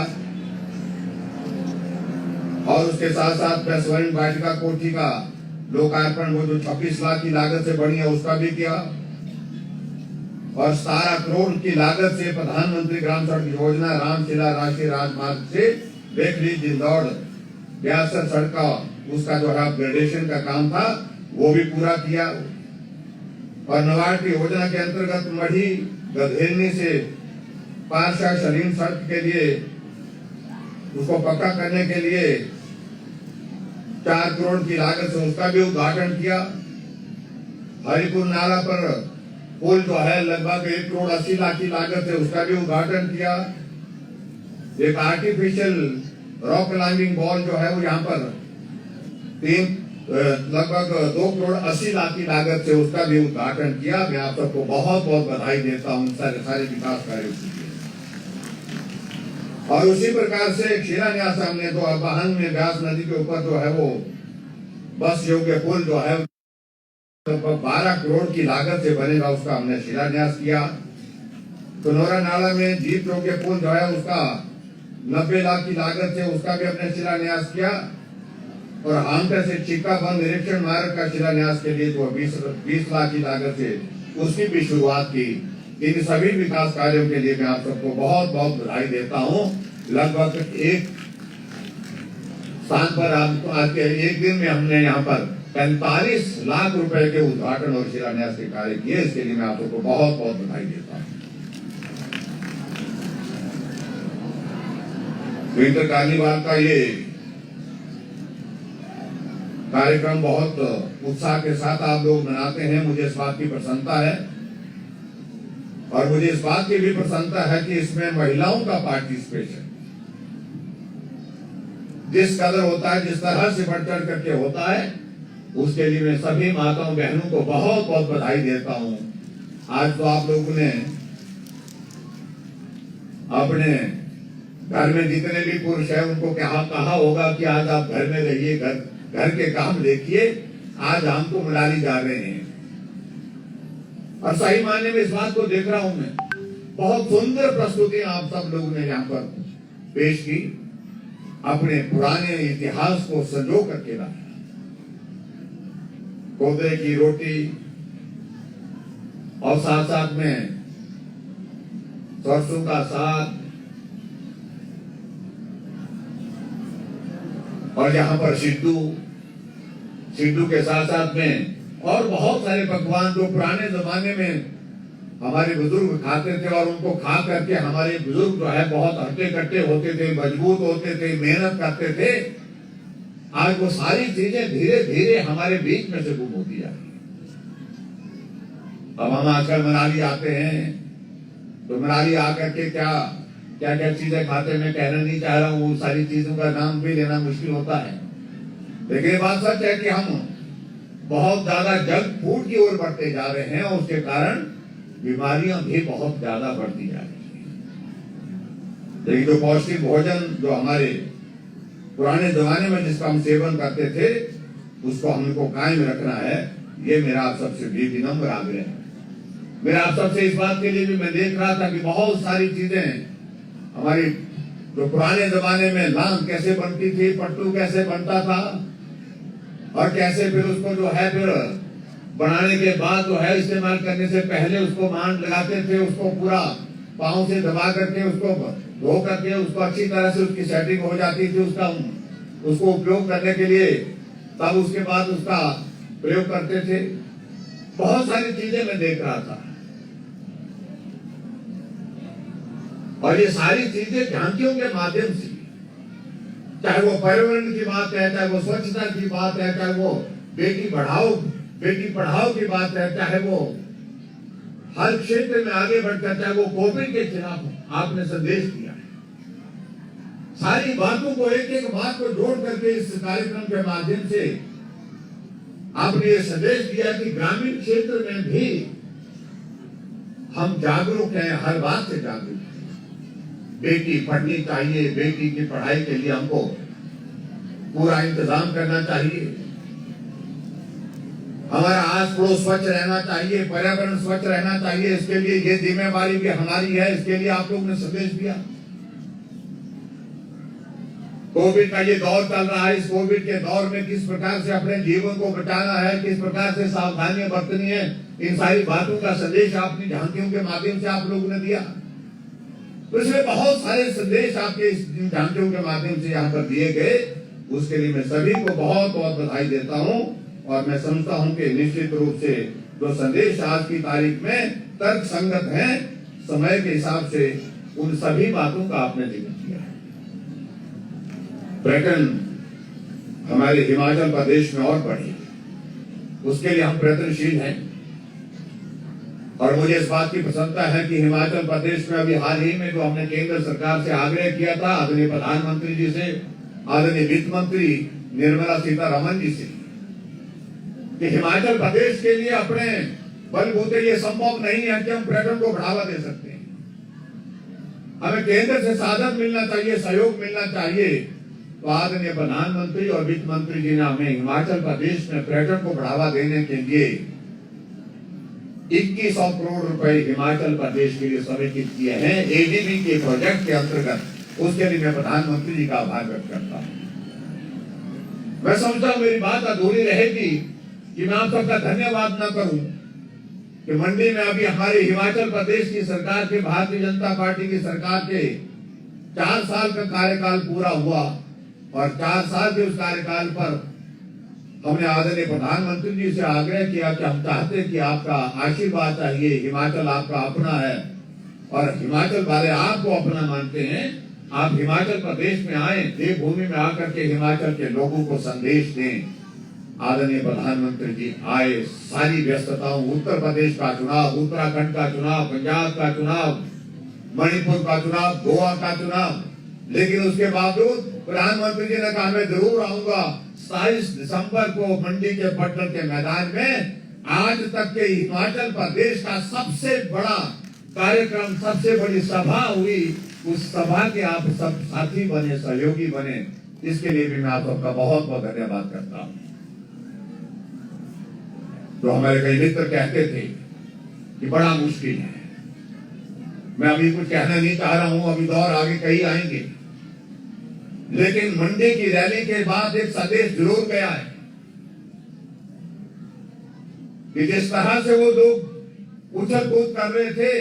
और उसके साथ साथ मैं स्वर्ण वाटिका कोठी का लोकार्पण, वो जो 26 लाख की लागत से बनी है, उसका भी किया और 17 करोड़ की लागत से प्रधानमंत्री ग्राम सड़क योजना रामशिला राष्ट्रीय राजमार्ग से बेखली जिंदौड़ ब्यासर सड़क का उसका जो है अपग्रेडेशन का काम था वो भी पूरा किया। और नवाड़ की योजना के अंतर्गत मढ़ी गधेलनी से पारसा शरीन सड़क के लिए उसको पक्का करने के लिए 4 करोड़ की लागत से उसका भी उद्घाटन किया। हरिपुर नाला पर पुल जो है लगभग 1 करोड़ 80 लाख की लागत से उसका भी उद्घाटन किया। एक आर्टिफिशियल रॉक क्लाइंबिंग वॉल जो है वो यहाँ पर लगभग 2 करोड़ 80 लाख की लागत से उसका भी उद्घाटन किया। मैं आप सबको बहुत बहुत बधाई देता हूँ सारे विकास कार्यों के लिए। और उसी प्रकार से शिलान्यास हमने तो वाहन में व्यास नदी के ऊपर जो है वो बस योग्य पुल जो है 12 करोड़ की लागत से बनेगा, उसका हमने शिलान्यास किया। कनौरा नाला में जीप योग्य पुल जो है उसका 90 लाख की लागत से उसका भी हमने शिलान्यास किया। और हामटा से चिक्का बंद निरीक्षण मार्ग का शिलान्यास के लिए जो 20 लाख की लागत से उसकी भी शुरुआत की। इन सभी विकास कार्यों के लिए मैं आप सबको बहुत बहुत बधाई देता हूँ। लगभग एक स्थान पर आज के एक दिन में हमने यहाँ पर 45 लाख रुपए के उद्घाटन और शिलान्यास के कार्य किए। इसके लिए मैं आप सबको बहुत बहुत बधाई देता हूँ। विंटर कार्निवाल का ये कार्यक्रम बहुत उत्साह के साथ आप लोग मनाते हैं, मुझे इस बात की प्रसन्नता है। और मुझे इस बात की भी प्रसन्नता है कि इसमें महिलाओं का पार्टिसिपेशन जिस कदर होता है, जिस तरह से बढ़ चढ़ करके होता है, उसके लिए मैं सभी माताओं बहनों को बहुत बहुत बधाई देता हूं। आज तो आप लोगों ने अपने घर में जितने भी पुरुष हैं उनको कहा होगा कि आज आप घर में रहिए, घर के काम देखिए। आज हम तो मनाली जा रहे हैं और सही मायने में इस बात को देख रहा हूं मैं। बहुत सुंदर प्रस्तुति आप सब लोगों ने यहाँ पर पेश की, अपने पुराने इतिहास को संजो करके लाया। कोदरे की रोटी और साथ साथ में सरसों का साग और यहाँ पर सिड्डू के साथ साथ में और बहुत सारे पकवान जो पुराने जमाने में हमारे बुजुर्ग खाते थे और उनको खा करके हमारे बुजुर्ग जो है बहुत हट्टे कट्टे होते थे, मजबूत होते थे, मेहनत करते थे। आज वो सारी चीजें धीरे धीरे हमारे बीच में से गुम होती जा रही है। अब हम आजकल मनाली आते हैं तो मनाली आकर के क्या क्या चीजें खाते, मैं कहना नहीं चाह रहा हूँ, सारी चीजों का नाम भी लेना मुश्किल होता है। लेकिन ये बात सच है कि हम बहुत ज्यादा जंक फूड की ओर बढ़ते जा रहे हैं और उसके कारण बीमारियां भी बहुत ज्यादा बढ़ती जा रही है। लेकिन जो पौष्टिक भोजन जो हमारे पुराने जमाने में जिसका हम सेवन करते थे उसको हमको कायम रखना है, ये मेरा आप सबसे भी विनम्र आग्रह है। मेरा आप सबसे इस बात के लिए भी मैं देख रहा था कि बहुत सारी चीजें हमारी जो पुराने जमाने में लांग कैसे बनती थी, पट्टू कैसे बनता था और कैसे फिर उसको जो है फिर बनाने के बाद जो है इस्तेमाल करने से पहले उसको मांड लगाते थे, उसको पूरा पांव से दबा करके उसको धो करके उसको अच्छी तरह से उसकी सेटिंग हो जाती थी उसको उपयोग करने के लिए, तब उसके बाद उसका प्रयोग करते थे। बहुत सारी चीजें मैं देख रहा था और ये सारी चीजें झांकियों के माध्यम से, चाहे वो पर्यावरण की बात है, चाहे वो स्वच्छता की बात है, चाहे वो बेटी पढ़ाओ की बात है, चाहे वो हर क्षेत्र में आगे बढ़कर, चाहे वो कोविड के खिलाफ आपने संदेश दिया है। सारी बातों को एक एक बात को जोड़ करके इस कार्यक्रम के माध्यम से आपने ये संदेश दिया कि ग्रामीण क्षेत्र में भी हम जागरूक हैं, हर बात से जागरूक हैं। बेटी पढ़नी चाहिए, बेटी की पढ़ाई के लिए हमको पूरा इंतजाम करना चाहिए। हमारा आस पड़ोस स्वच्छ रहना चाहिए, पर्यावरण स्वच्छ रहना चाहिए, इसके लिए ये जिम्मेवारी भी हमारी है। इसके लिए आप लोगों ने संदेश दिया। कोविड का ये दौर चल रहा है, इस कोविड के दौर में किस प्रकार से अपने जीवन को बचाना है, किस प्रकार से सावधानियां बरतनी है, इन सारी बातों का संदेश आपने झांकियों के माध्यम से आप लोगों ने दिया। तो इसमें बहुत सारे संदेश आपके इस झांकियों के माध्यम से यहाँ पर दिए गए, उसके लिए मैं सभी को बहुत बहुत बधाई देता हूँ। और मैं समझता हूँ कि निश्चित रूप से जो संदेश आज की तारीख में तर्क संगत है, समय के हिसाब से उन सभी बातों का आपने जिक्र किया है। पर्यटन हमारे हिमाचल प्रदेश में और बढ़े, उसके लिए हम प्रयत्नशील हैं। और मुझे इस बात की प्रसन्नता है कि हिमाचल प्रदेश में अभी हाल ही में जो हमने केंद्र सरकार से आग्रह किया था, आदरणीय प्रधानमंत्री जी से, आदरणीय वित्त मंत्री निर्मला सीतारमण जी से, कि हिमाचल प्रदेश के लिए अपने बलबूते ये संभव नहीं है कि हम पर्यटन को बढ़ावा दे सकते हैं। हमें केंद्र से साधन मिलना चाहिए, सहयोग मिलना चाहिए। तो आदरणीय प्रधानमंत्री और वित्त मंत्री जी ने हमें हिमाचल प्रदेश में पर्यटन को बढ़ावा देने के लिए 2100 करोड़ रुपए हिमाचल प्रदेश के लिए समेकित किए हैं एडीबी के प्रोजेक्ट के अंतर्गत। उसके लिए मैं प्रधानमंत्री जी का आभार व्यक्त करता हूं। मैं समझता हूं मेरी बात अधूरी रहेगी कि मैं आप सबका धन्यवाद न करूं कि मंडी में अभी हमारे हिमाचल प्रदेश की सरकार के, भारतीय जनता पार्टी की सरकार के 4 साल का कार्यकाल पूरा हुआ और 4 साल के उस कार्यकाल पर हमने आदरणीय प्रधानमंत्री जी से आग्रह किया कि हम चाहते हैं कि आपका आशीर्वाद चाहिए, हिमाचल आपका अपना है और हिमाचल वाले आपको अपना मानते हैं। आप हिमाचल प्रदेश में आए, देवभूमि में आकर के हिमाचल के लोगों को संदेश दें। आदरणीय प्रधानमंत्री जी आए, सारी व्यस्तताओं, उत्तर प्रदेश का चुनाव, उत्तराखंड का चुनाव, पंजाब का चुनाव, मणिपुर का चुनाव, गोवा का चुनाव, लेकिन उसके बावजूद प्रधानमंत्री जी ने कहा मैं जरूर आऊंगा 27 दिसंबर को मंडी के पट्टन के मैदान में। आज तक के हिमाचल प्रदेश का सबसे बड़ा कार्यक्रम, सबसे बड़ी सभा हुई, उस सभा के आप सब साथी बने, सहयोगी बने, इसके लिए भी मैं आप सबका बहुत बहुत धन्यवाद करता हूं। तो हमारे कई मित्र कहते थे कि बड़ा मुश्किल है, मैं अभी कुछ कहना नहीं चाह रहा हूं, अभी दौर आगे कई आएंगे, लेकिन मंडी की रैली के बाद एक संदेश जरूर गया है कि जिस तरह से वो लोग उछल कूद कर रहे थे,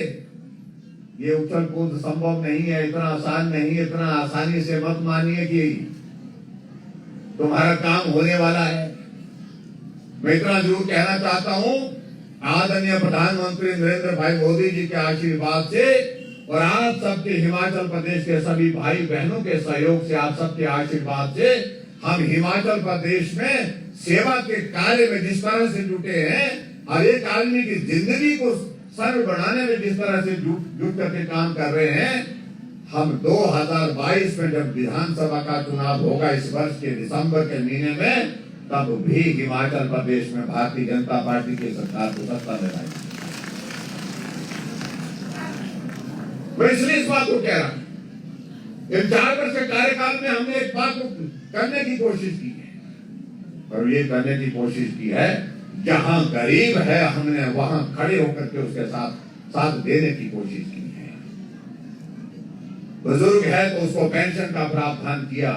ये उछल कूद संभव नहीं है, इतना आसान नहीं है, इतना आसानी से मत मानिए कि तुम्हारा काम होने वाला है। मैं इतना जरूर कहना चाहता हूं, आदरणीय प्रधानमंत्री नरेंद्र भाई मोदी जी के आशीर्वाद से और आप सबके हिमाचल प्रदेश के सभी भाई बहनों के सहयोग से, आप सबके आशीर्वाद से हम हिमाचल प्रदेश में सेवा के कार्य में जिस तरह से जुटे हैं, हर एक आदमी की जिंदगी को सरल बनाने में जिस तरह से जुट करके काम कर रहे हैं, हम 2022 में जब विधानसभा का चुनाव होगा इस वर्ष के दिसंबर के महीने में, तब भी हिमाचल प्रदेश में भारतीय जनता पार्टी की सरकार को सत्ता में लाएगी। मैं इसलिए इस बात को कह रहा हूं, इन 4 वर्ष के कार्यकाल में हमने एक बात को करने की कोशिश की है, और ये करने की कोशिश की है जहां गरीब है हमने वहां खड़े होकर के उसके साथ देने की कोशिश की है। बुजुर्ग है तो उसको पेंशन का प्रावधान किया,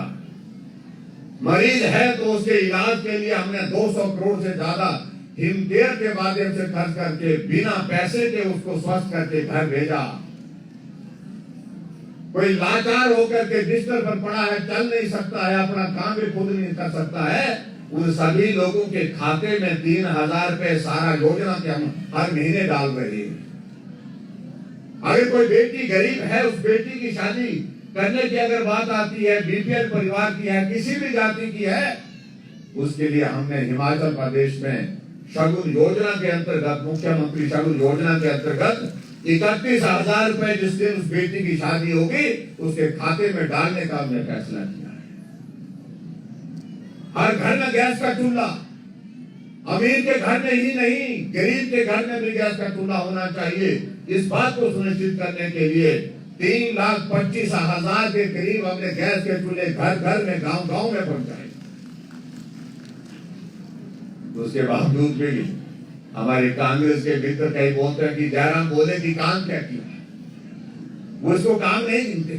मरीज है तो उसके इलाज के लिए हमने 200 करोड़ से ज्यादा हिमकेयर के माध्यम से खर्च करके बिना पैसे के उसको स्वस्थ करके घर भेजा। कोई लाचार होकर के बिस्तर पर पड़ा है, चल नहीं सकता है, अपना काम भी खुद नहीं कर सकता है, उन सभी लोगों के खाते में 3000 रुपए सारा योजना के हम हर महीने डाल रहे हैं। अगर कोई बेटी गरीब है, उस बेटी की शादी करने की अगर बात आती है, बीपीएल परिवार की है, किसी भी जाति की है, उसके लिए हमने हिमाचल प्रदेश में शगुन योजना के अंतर्गत, मुख्यमंत्री शगुन योजना के अंतर्गत 31,000 रुपए जिस दिन उस बेटी की शादी होगी उसके खाते में डालने का हमने फैसला किया है। हर घर में गैस का चूल्हा, अमीर के घर में ही नहीं, गरीब के घर में भी गैस का चूल्हा होना चाहिए। इस बात को सुनिश्चित करने के लिए 3,25,000 के करीब हमने गैस के चूल्हे घर घर में, गांव गांव में पहुंचाए। उसके बावजूद भी हमारे कांग्रेस के मित्र कई बोलते हैं कि जयराम बोले कि काम क्या किया, वो इसको काम नहीं गिनते।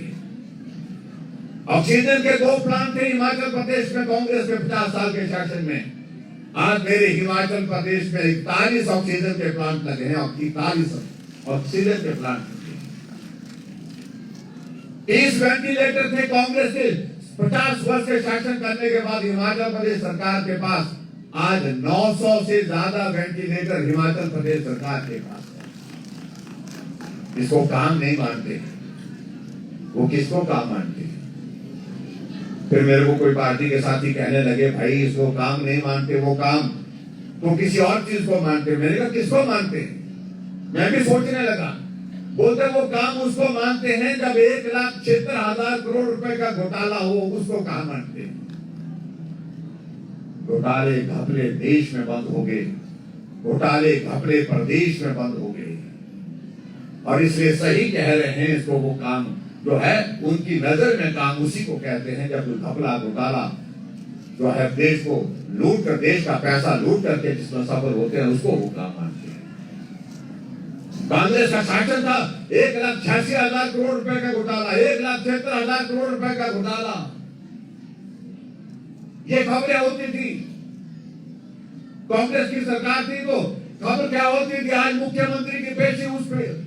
ऑक्सीजन के 2 प्लांट थे हिमाचल प्रदेश में कांग्रेस के 50 साल के शासन में। आज मेरे हिमाचल प्रदेश में 41 ऑक्सीजन के प्लांट लगे हैं, 41 ऑक्सीजन के प्लांट लगे। 30 वेंटिलेटर थे कांग्रेस के 50 वर्ष के शासन करने के बाद हिमाचल प्रदेश सरकार के पास। आज 900 से ज्यादा वेंटिलेटर हिमाचल प्रदेश सरकार के पास है। इसको काम नहीं मानते, वो किसको काम मानते? फिर मेरे को कोई पार्टी के साथी कहने लगे, भाई इसको काम नहीं मानते, वो काम तो किसी और चीज को मानते। मैंने कहा किसको मानते हैं? मैं भी सोचने लगा। बोलते वो काम उसको मानते हैं जब 1,76,000 करोड़ रुपए का घोटाला हो, उसको कहां मानते हैं? घोटाले घपले देश में बंद हो गए, घोटाले घपले प्रदेश में बंद हो गए, और इसलिए सही कह रहे हैं, इसको वो काम जो है उनकी नजर में काम उसी को कहते हैं जब घपला घोटाला जो है देश को लूट कर, देश का पैसा लूट करके जिसमें सफल होते हैं, उसको वो काम मानते हैं। कांग्रेस का शासन था 1,86,000 करोड़ रुपए का घोटाला, 1,76,000 करोड़ रुपए का घोटाला, ये खबरें होती थी। कांग्रेस की सरकार थी तो खबर क्या होती थी? आज मुख्यमंत्री की पेशी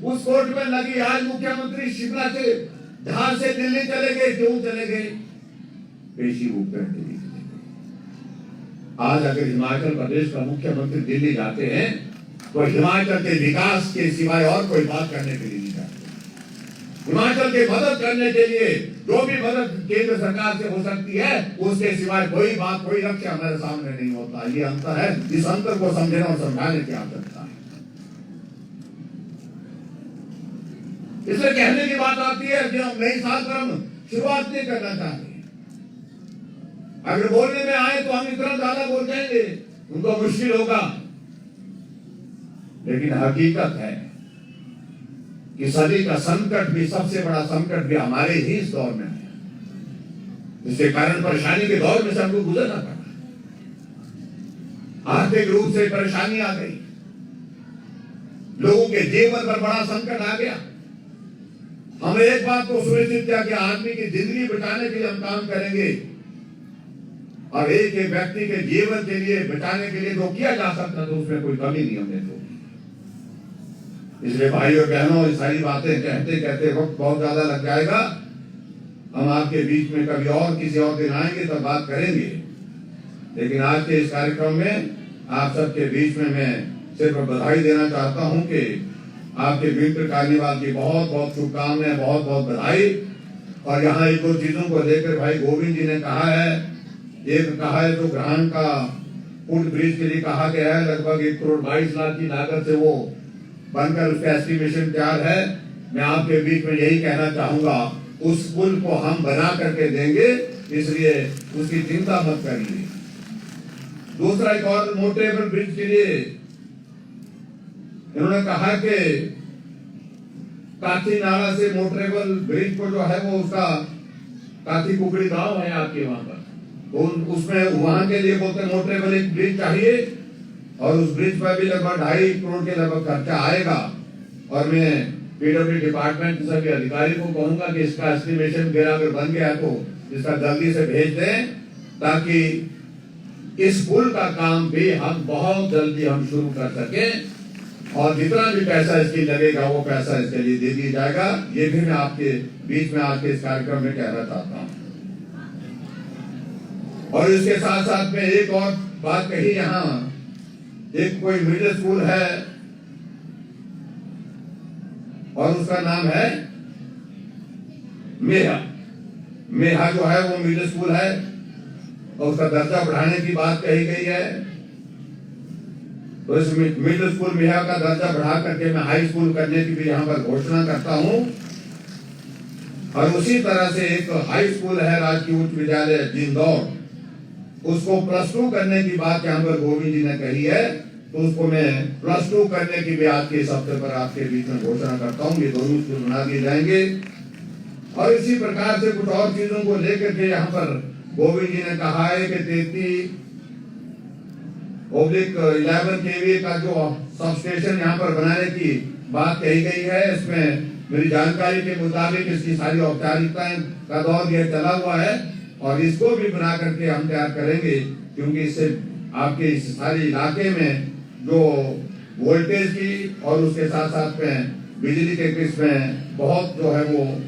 उस कोर्ट में लगी। आज मुख्यमंत्री शिमला से जहां से दिल्ली चले गए। क्यों चले गए? पेशी बुक करने के लिए। आज अगर हिमाचल प्रदेश का मुख्यमंत्री दिल्ली जाते हैं तो हिमाचल के विकास के सिवाय और कोई बात करने के लिए नहीं जाते। हिमाचल की मदद करने के लिए जो भी मदद केंद्र सरकार से हो सकती है, उसके सिवाय कोई बात, कोई लक्ष्य हमारे सामने नहीं होता। ये अंतर है, इस अंतर को समझने और समझाने की आवश्यकता है। इसलिए कहने की बात आती है कि हम नई साल पर हम शुरुआत नहीं करना चाहते। अगर बोलने में आए तो हम इतना ज्यादा बोल जाएंगे, उनको मुश्किल होगा। लेकिन हकीकत है कि सदी का संकट भी, सबसे बड़ा संकट भी हमारे ही इस दौर में है, जिसके कारण परेशानी के दौर में से हमको गुजरना पड़ा। आर्थिक रूप से परेशानी आ गई, लोगों के जीवन पर बड़ा संकट आ गया। हमने एक बात को सुनिश्चित किया कि आदमी की जिंदगी बचाने के लिए हम काम करेंगे, और एक एक व्यक्ति के जीवन के लिए बचाने के लिए जो किया जा सकता तो उसमें कोई कमी नहीं हमने तो। इसलिए भाई और बहनों, ये सारी बातें कहते कहते वक्त बहुत ज्यादा लग जाएगा। हम आपके बीच में कभी और किसी और दिन आएंगे तब बात करेंगे, लेकिन आज के इस कार्यक्रम में आप सबके बीच में मैं सिर्फ बधाई देना चाहता हूं कि आपके विंटर कार्निवाल की बहुत बहुत शुभकामनाएं, बहुत बहुत बधाई। और यहाँ एक दो चीजों को लेकर भाई गोविंद जी ने कहा है। एक कहा है जो ग्रांट का फुट ब्रिज के लिए कहा गया है, लगभग 1,22,00,000 की लागत से वो बनकर उसका एस्टिमेशन तैयार है। मैं आपके बीच में यही कहना चाहूंगा, उस पुल को हम बना करके देंगे, इसलिए उसकी चिंता मत करिए। दूसरा, एक और मोटेबल ब्रिज के लिए इन्होंने कहा कि काठी नाला से मोटरेबल ब्रिज को जो है वो उसका काठी कुकड़ी गांव है आपके वहां पर, उसमें वहां के लिए बोलते मोटरेबल एक ब्रिज चाहिए, और उस ब्रिज पर भी लगभग 2.5 करोड़ के लगभग खर्चा आएगा। और मैं पीडब्ल्यू डिपार्टमेंट के सभी अधिकारी को कहूंगा कि इसका एस्टिमेशन मेरा अगर बन गया तो इसका जल्दी से भेज दें, ताकि इस पुल का काम भी हम बहुत जल्दी हम शुरू कर सकें, और जितना भी पैसा इसके लगेगा वो पैसा इसके लिए दे दिया जाएगा। ये भी मैं आपके बीच में आज के इस कार्यक्रम में कहना चाहता हूँ। और इसके साथ साथ में एक और बात कही, यहाँ एक कोई मिडिल स्कूल है और उसका नाम है मेहा जो है वो मिडिल स्कूल है, और उसका दर्जा बढ़ाने की बात कही गई है। तो इस मिडिल स्कूल मेहा का दर्जा बढ़ा करके मैं हाई स्कूल करने की भी यहाँ पर घोषणा करता हूँ। और उसी तरह से एक हाई स्कूल है राजकीय उच्च विद्यालय जिंदौर, उसको +2 करने की बात यहाँ पर गोविंद जी ने कही है, तो उसको मैं +2 करने की भी आज के इस हफ्ते पर आपके बीच में घोषणा करता हूँ। ये दोनों स्कूल बना दिए जाएंगे। और इसी प्रकार से कुछ और चीजों को लेकर के यहाँ पर गोविंद जी ने कहा है कि 33/11 kV का जो सब स्टेशन यहाँ पर बनाने की बात कही गई है। इसमें मेरी जानकारी के मुताबिक इसकी सारी औपचारिकताएं का दौर यह चला हुआ है, और इसको भी बना करके हम तैयार करेंगे, क्योंकि इससे आपके इस सारे इलाके में जो वोल्टेज की और उसके साथ साथ में बिजली के किस में बहुत जो है वो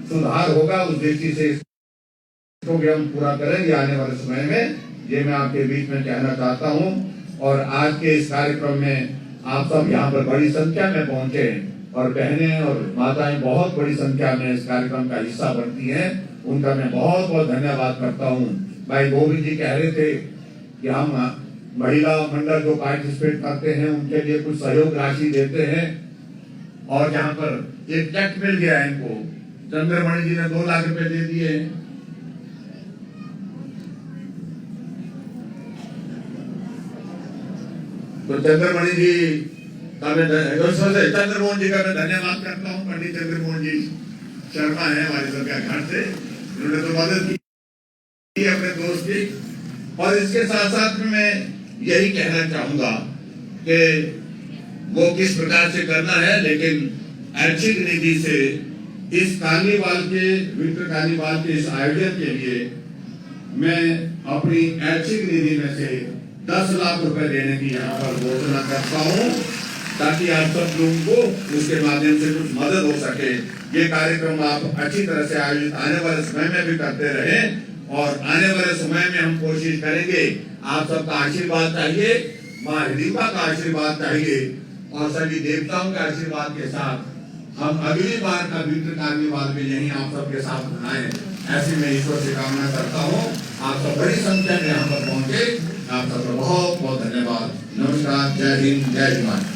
सुधार होगा। उस दृष्टि से इसको भी हम पूरा करेंगे आने वाले समय में, ये मैं आपके बीच में कहना चाहता हूँ। और आज के इस कार्यक्रम में आप सब यहाँ पर बड़ी संख्या में पहुंचे, और बहनें और माताएं बहुत बड़ी संख्या में इस कार्यक्रम का हिस्सा बनती हैं, उनका मैं बहुत बहुत धन्यवाद करता हूं। भाई गोविंद जी कह रहे थे कि हम महिला मंडल जो पार्टिसिपेट करते हैं उनके लिए कुछ सहयोग राशि देते हैं, और यहाँ पर एक चेक मिल गया है इनको, चंद्रमणि जी ने 2 लाख रुपए दे दिए हैं। तो चंद्रमणि जी का मैं चंद्रमोहन जी का मैं धन्यवाद करता हूँ। पंडित चंद्रमोहन जी शर्मा है हमारे सबके घर से, उन्होंने तो मदद की अपने दोस्त की। और इसके साथ साथ में मैं यही कहना चाहूंगा कि वो किस प्रकार से करना है, लेकिन ऐच्छिक निधि से इस कार्निवाल के विंटर कार्निवाल के इस आयोजन के लिए मैं अपनी ऐच्छिक निधि में से 10 लाख रुपए देने की यहाँ पर घोषणा करता हूँ, ताकि आप सब लोगों को उसके माध्यम से कुछ मदद हो सके। ये कार्यक्रम आप अच्छी तरह से आयोजित आने वाले समय में भी करते रहे, और आने वाले समय में हम कोशिश करेंगे। आप सबका आशीर्वाद चाहिए, माँ हिडिंबा का आशीर्वाद चाहिए, और सभी देवताओं के आशीर्वाद के साथ हम अगली बार का विंटर कार्निवाल भी यहीं आप सबके साथ मनाएं, ऐसी मैं ईश्वर से कामना करता हूँ। आप सब बड़ी संख्या में यहाँ पर पहुंचे, आप सबका बहुत बहुत धन्यवाद। नमस्कार, जय हिंद, जय हिमाचल।